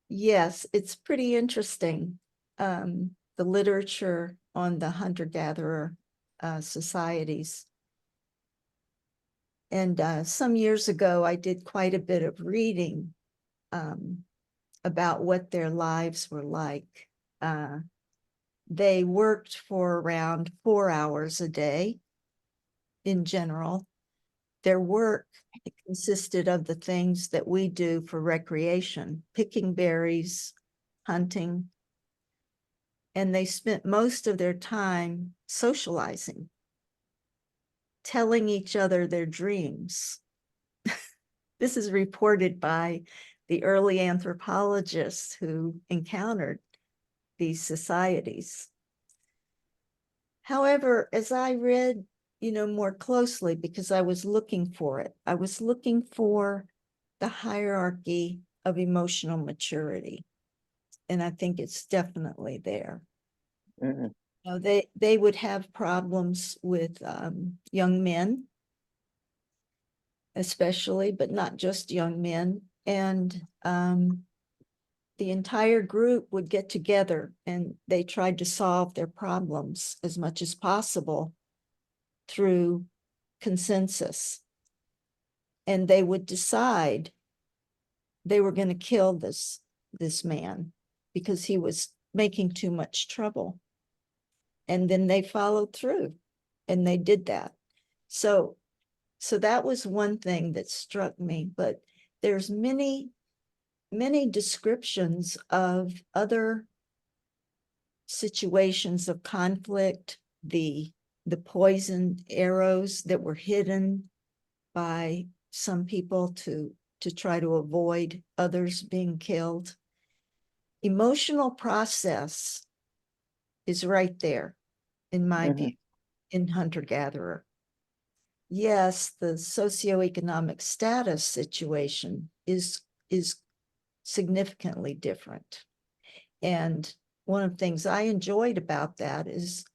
yes, it's pretty interesting. The literature on the hunter-gatherer societies. And some years ago, I did quite a bit of reading about what their lives were like. They worked for around 4 hours a day in general. Their work consisted of the things that we do for recreation, picking berries, hunting, and they spent most of their time socializing, telling each other their dreams. This is reported by the early anthropologists who encountered these societies. However, as I read, more closely, because I was looking for it, I was looking for the hierarchy of emotional maturity. And I think it's definitely there. Mhm. They would have problems with young men, especially, but not just young men. And the entire group would get together and they tried to solve their problems as much as possible through consensus. And they would decide they were going to kill this man because he was making too much trouble. And then they followed through and they did that. So that was one thing that struck me, but there's many descriptions of other situations of conflict, the poisoned arrows that were hidden by some people to try to avoid others being killed. Emotional process is right there, in my view, in hunter-gatherer. Yes, the socioeconomic status situation is significantly different. And one of the things I enjoyed about that is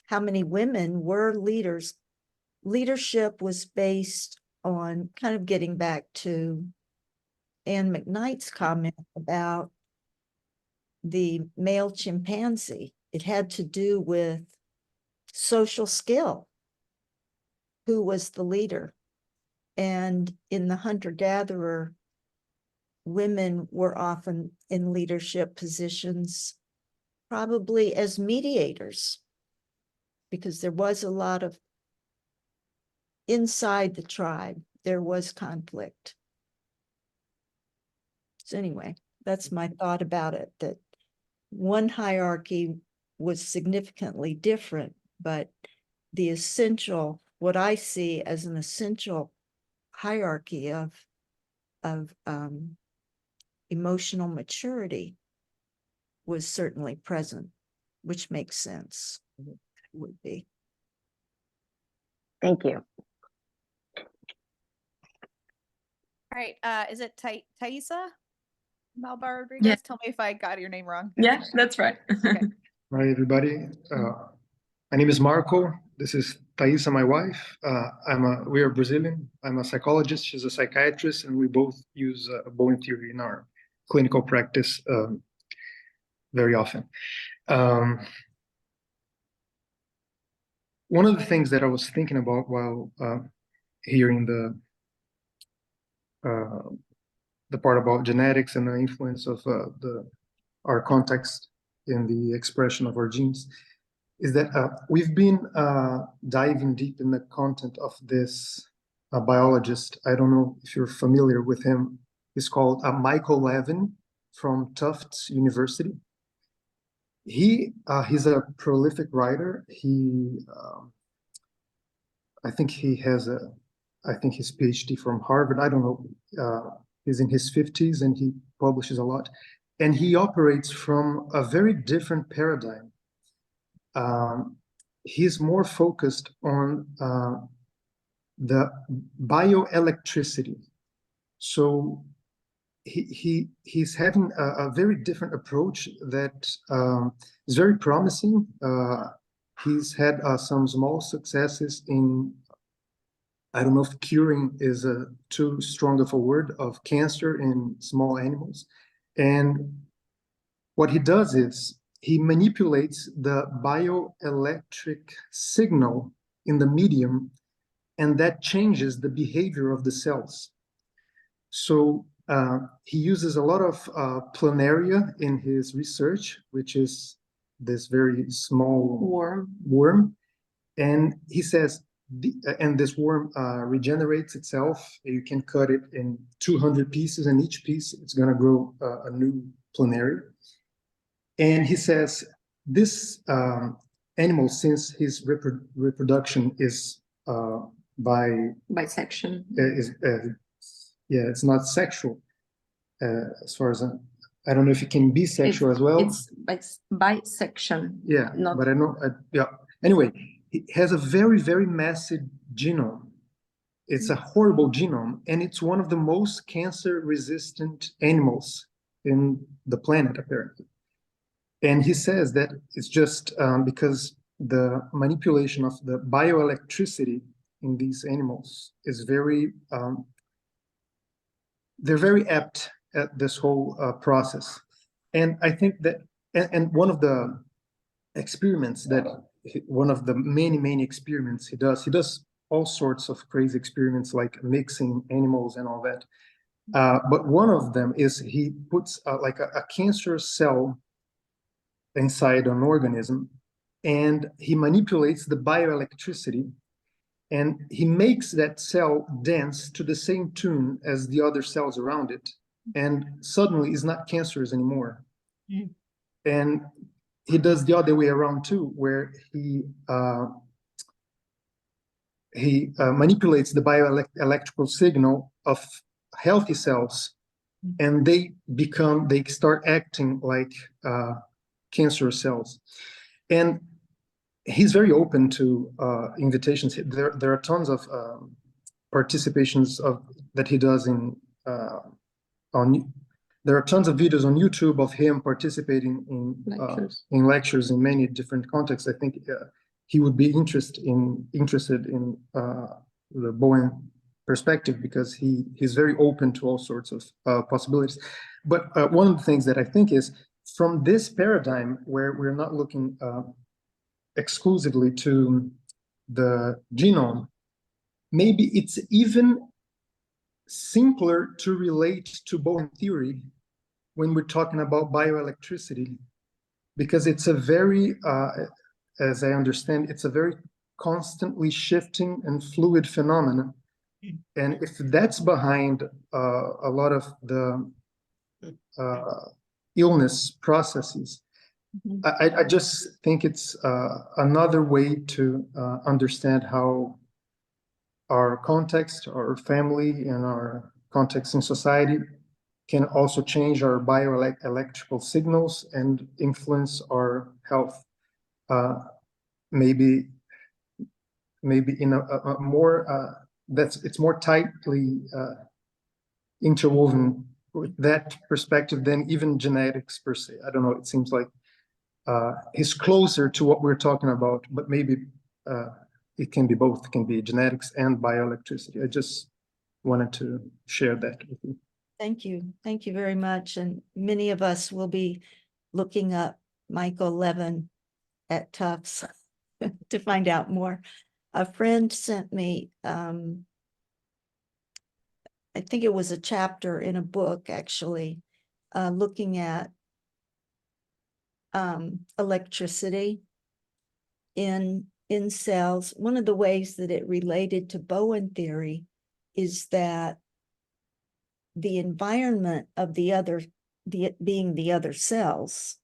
how many women were leaders. Leadership was based on, kind of getting back to Anne McKnight's comment about the male chimpanzee. It had to do with social skill. Who was the leader? And in the hunter-gatherer, women were often in leadership positions, probably as mediators, because there was a lot of, inside the tribe, there was conflict. So anyway, that's my thought about it, that one hierarchy was significantly different, but the essential, what I see as an essential hierarchy of emotional maturity was certainly present, which makes sense. Would be. Thank you. All right, is it Thaisa Malbar Rodriguez? Yeah. Tell me if I got your name wrong. Yeah, that's right. Okay. Hi, everybody. My name is Marco. This is Thaisa, my wife. We are Brazilian. I'm a psychologist. She's a psychiatrist, and we both use Bowen Theory in our clinical practice very often. One of the things that I was thinking about while hearing the part about genetics and the influence of our context in the expression of our genes is that we've been diving deep in the content of this biologist. I don't know if you're familiar with him. He's called Michael Levin from Tufts University. He's a prolific writer. I think his PhD from Harvard. I don't know. He's in his 50s and he publishes a lot. And he operates from a very different paradigm. He's more focused on the bioelectricity. So he's having a very different approach that is very promising. He's had some small successes in, I don't know if curing is too strong of a word, of cancer in small animals. And what he does is he manipulates the bioelectric signal in the medium, and that changes the behavior of the cells. So he uses a lot of planaria in his research, which is this very small worm. And he says, and this worm regenerates itself. You can cut it in 200 pieces, and each piece it's going to grow a new planaria. And he says this animal, since his reproduction is by Bisection. Is Yeah, it's not sexual. As far as I don't know if it can be sexual as well. It's bisection. Yeah, not but I know. Yeah. Anyway, it has a very, very massive genome. It's a horrible genome, and it's one of the most cancer-resistant animals in the planet, apparently. And he says that it's just because the manipulation of the bioelectricity in these animals is very, they're very apt at this whole process. And I think that, and one of the experiments that, one of the many experiments he does all sorts of crazy experiments like mixing animals and all that. But one of them is he puts like a cancer cell inside an organism, and he manipulates the bioelectricity, and he makes that cell dance to the same tune as the other cells around it, and suddenly is not cancerous anymore. Mm. And he does the other way around too, where he manipulates the bioelectrical signal of healthy cells, and they start acting like cancerous cells. And he's very open to invitations. There are tons of participations that he does in there are tons of videos on YouTube of him participating in lectures in many different contexts. I think he would be interested in the Bowen perspective, because he's very open to all sorts of possibilities. But one of the things that I think is, from this paradigm where we're not looking exclusively to the genome, maybe it's even simpler to relate to Bowen theory when we're talking about bioelectricity, because it's a very, as I understand, it's a very constantly shifting and fluid phenomenon. And if that's behind a lot of the illness processes, I just think it's another way to understand how our context, our family, and our context in society can also change our bioelectrical signals and influence our health. Maybe in a more it's more tightly interwoven with that perspective than even genetics per se. I don't know. It seems like is closer to what we're talking about, but maybe it can be both. It can be genetics and bioelectricity. I just wanted to share that with you. Thank you. Thank you very much. And many of us will be looking up Michael Levin at Tufts to find out more. A friend sent me, I think it was a chapter in a book, actually, looking at electricity in cells. One of the ways that it related to Bowen theory is that the environment of the other cells.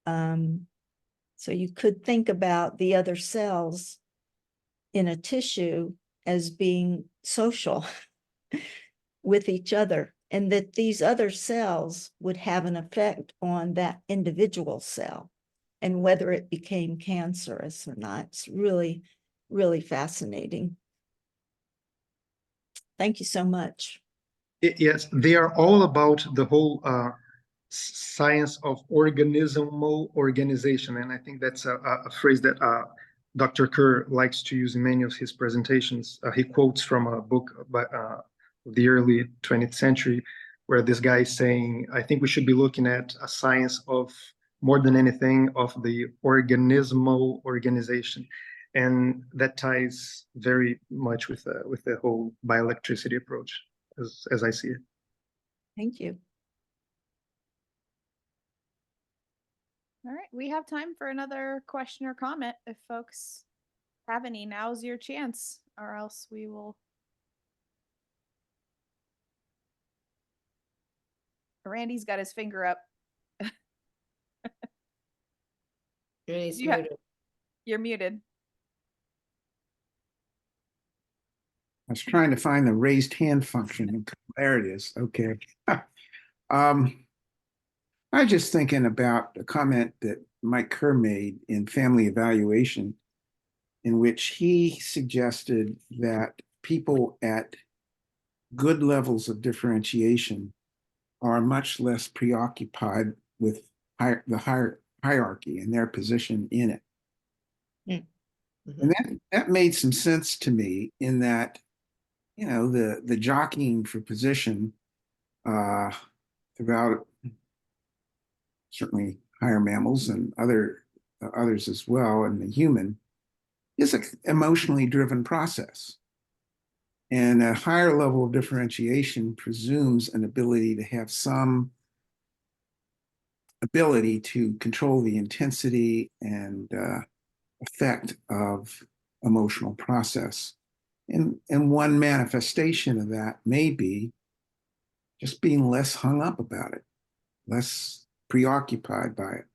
So you could think about the other cells in a tissue as being social with each other, and that these other cells would have an effect on that individual cell and whether it became cancerous or not. It's really, really fascinating. Thank you so much. Yes, they are all about the whole science of organismal organization. And I think that's a phrase that Dr. Kerr likes to use in many of his presentations. He quotes from a book by the early 20th century, where this guy is saying, I think we should be looking at a science of, more than anything, of the organismal organization. And that ties very much with the whole bioelectricity approach, as I see it. Thank you. All right, we have time for another question or comment if folks have any. Now's your chance, or else we will. Randy's got his finger up. He's You ha- muted. You're muted. was trying to find the raised hand function. And there it is. Okay. I was just thinking about a comment that Mike Kerr made in Family Evaluation, in which he suggested that people at good levels of differentiation are much less preoccupied with the hierarchy and their position in it. And that made some sense to me, in that, you know, the jockeying for position throughout certainly higher mammals and others as well, and the human, is an emotionally driven process. And a higher level of differentiation presumes an ability to have some ability to control the intensity and effect of emotional process. And one manifestation of that may be just being less hung up about it, less preoccupied by it.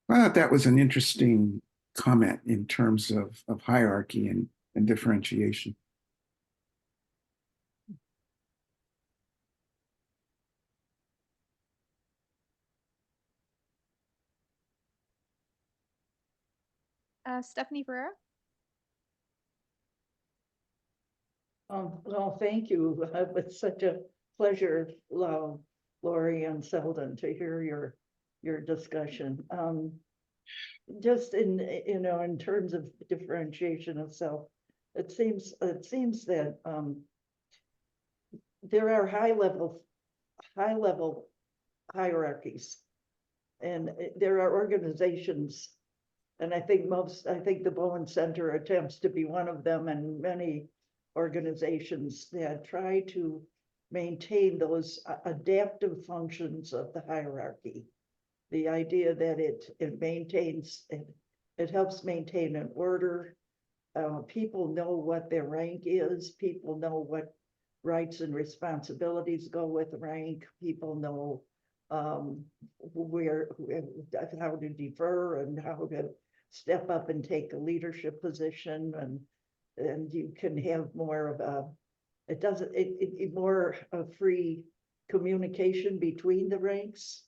I thought that was an interesting comment in terms of hierarchy and differentiation. Stephanie Ferreira. Well, thank you. It's such a pleasure, Laurie and Selden, to hear your discussion. Just in terms of differentiation of self, it seems that there are high level hierarchies, and there are organizations, and I think the Bowen Center attempts to be one of them, and many organizations that try to maintain those adaptive functions of the hierarchy. The idea that it helps maintain an order. People know what their rank is. People know what rights and responsibilities go with rank. People know how to defer and how to step up and take a leadership position, and you can have more of a, more free communication between the ranks.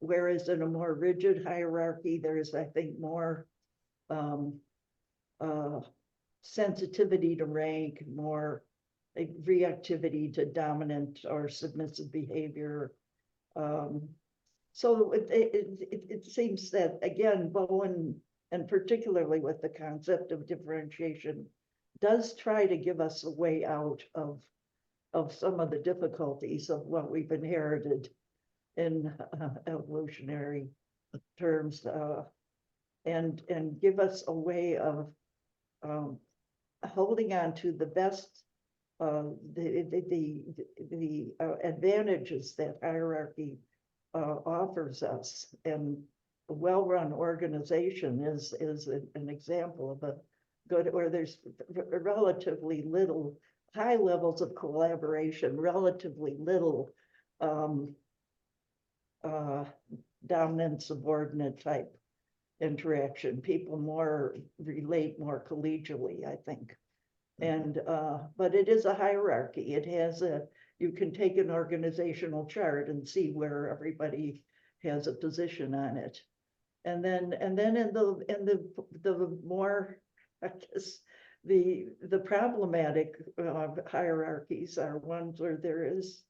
Whereas in a more rigid hierarchy, there's, I think, more sensitivity to rank, more reactivity to dominant or submissive behavior. So it seems that, again, Bowen, and particularly with the concept of differentiation, does try to give us a way out of some of the difficulties of what we've inherited in evolutionary terms, and give us a way of holding on to the best, the advantages that hierarchy offers us. And a well-run organization is an example of a good, where there's relatively little high levels of collaboration, relatively little dominant subordinate type interaction. People relate more collegially, I think. And but it is a hierarchy. It has you can take an organizational chart and see where everybody has a position on it. And then in the more, I guess, the problematic hierarchies are ones where there is,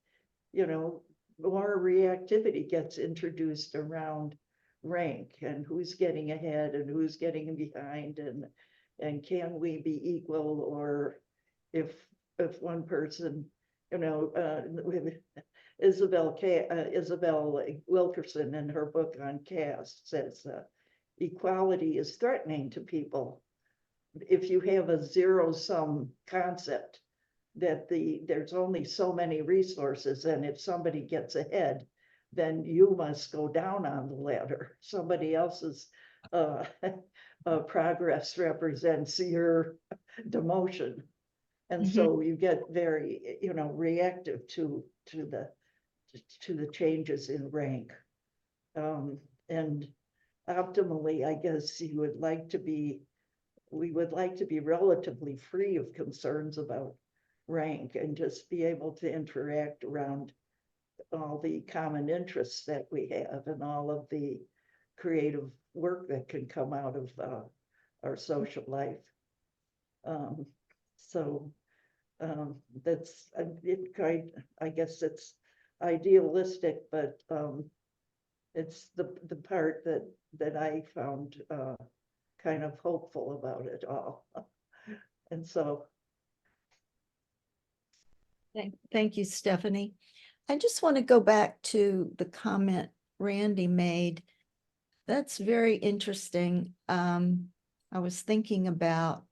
more reactivity gets introduced around rank and who's getting ahead and who's getting behind, and can we be equal, or if one person, Isabel Wilkerson in her book on caste says equality is threatening to people if you have a zero-sum concept that there's only so many resources, and if somebody gets ahead, then you must go down on the ladder. Somebody else's progress represents your demotion. And so you get very, reactive to the changes in rank. And optimally, I guess we would like to be relatively free of concerns about rank and just be able to interact around all the common interests that we have and all of the creative work that can come out of our social life. So that's I guess it's idealistic, but it's the part that I found kind of hopeful about it all. And so Thank you, Stephanie. I just want to go back to the comment Randy made. That's very interesting. I was thinking about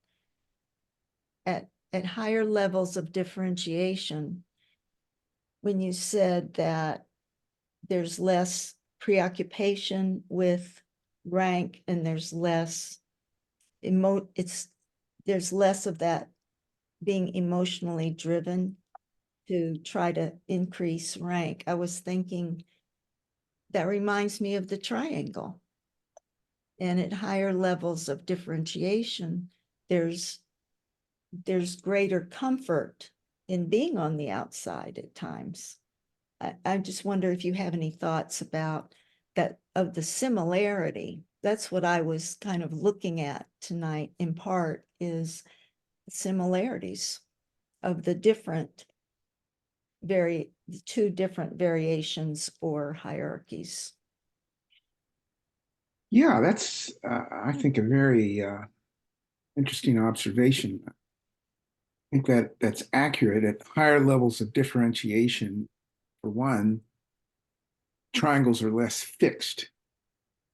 at higher levels of differentiation, when you said that there's less preoccupation with rank and there's less there's less of that being emotionally driven to try to increase rank. I was thinking that reminds me of the triangle. And at higher levels of differentiation, there's greater comfort in being on the outside at times. I just wonder if you have any thoughts about that, of the similarity. That's what I was kind of looking at tonight in part, is similarities of the two different variations or hierarchies. Yeah, that's, I think, a very interesting observation. I think that's accurate. At higher levels of differentiation, for one, triangles are less fixed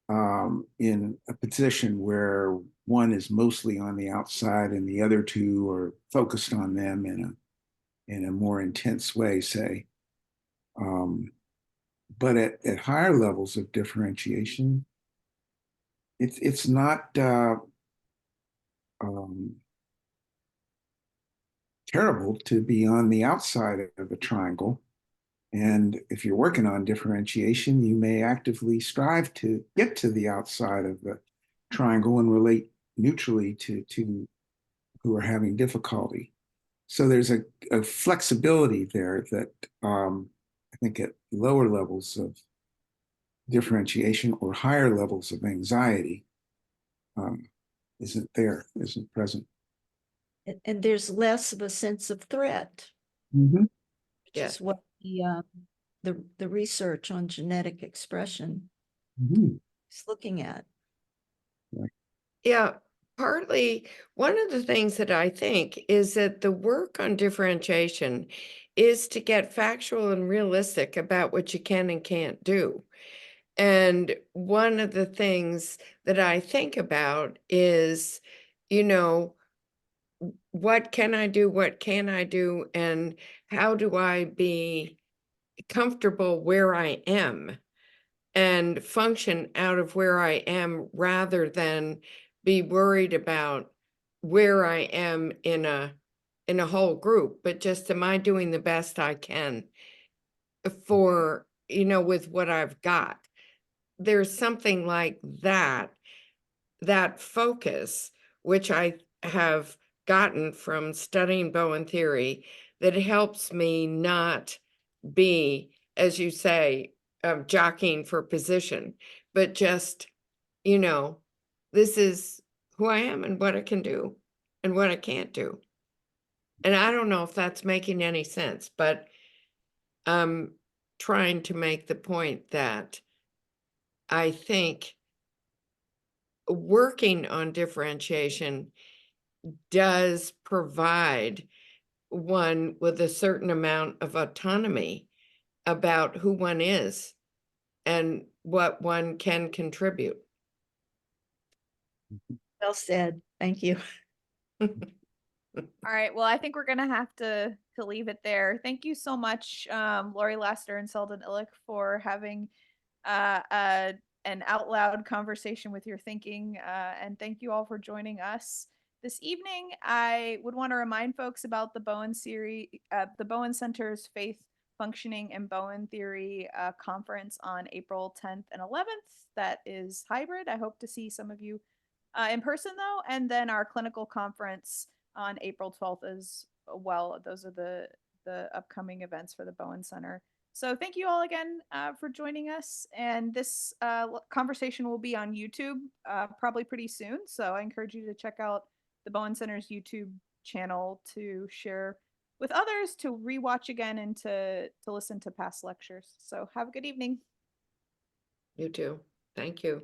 in a position where one is mostly on the outside and the other two are focused on them in a more intense way, say. But at higher levels of differentiation, it's not terrible to be on the outside of a triangle. And if you're working on differentiation, you may actively strive to get to the outside of the triangle and relate neutrally to who are having difficulty. So there's a flexibility there that I think at lower levels of differentiation or higher levels of anxiety isn't present. And there's less of a sense of threat, Mm-hmm. which is what the research on genetic expression is looking at. Yeah, partly one of the things that I think is that the work on differentiation is to get factual and realistic about what you can and can't do. And one of the things that I think about is, what can I do? What can I do? And how do I be comfortable where I am and function out of where I am rather than be worried about where I am in a whole group, but just, am I doing the best I can for, with what I've got? There's something like that focus, which I have gotten from studying Bowen theory, that helps me not be, as you say, jockeying for position, but just, this is who I am and what I can do and what I can't do. And I don't know if that's making any sense, but I'm trying to make the point that I think working on differentiation does provide one with a certain amount of autonomy about who one is and what one can contribute. Well said. Thank you. All right. Well, I think we're gonna have to leave it there. Thank you so much, Laurie, Lassiter, and Selden Illick, for having an out loud conversation with your thinking. And thank you all for joining us this evening. I would want to remind folks about the Bowen series, the Bowen Center's Faith, Functioning, and Bowen Theory conference on April 10th and 11th. That is hybrid. I hope to see some of you in person though. And then our clinical conference on April 12th well. Those are the upcoming events for the Bowen Center. So thank you all again for joining us. And this conversation will be on YouTube probably pretty soon. So I encourage you to check out the Bowen Center's YouTube channel to share with others, to rewatch again, and to listen to past lectures. So have a good evening. You too. Thank you.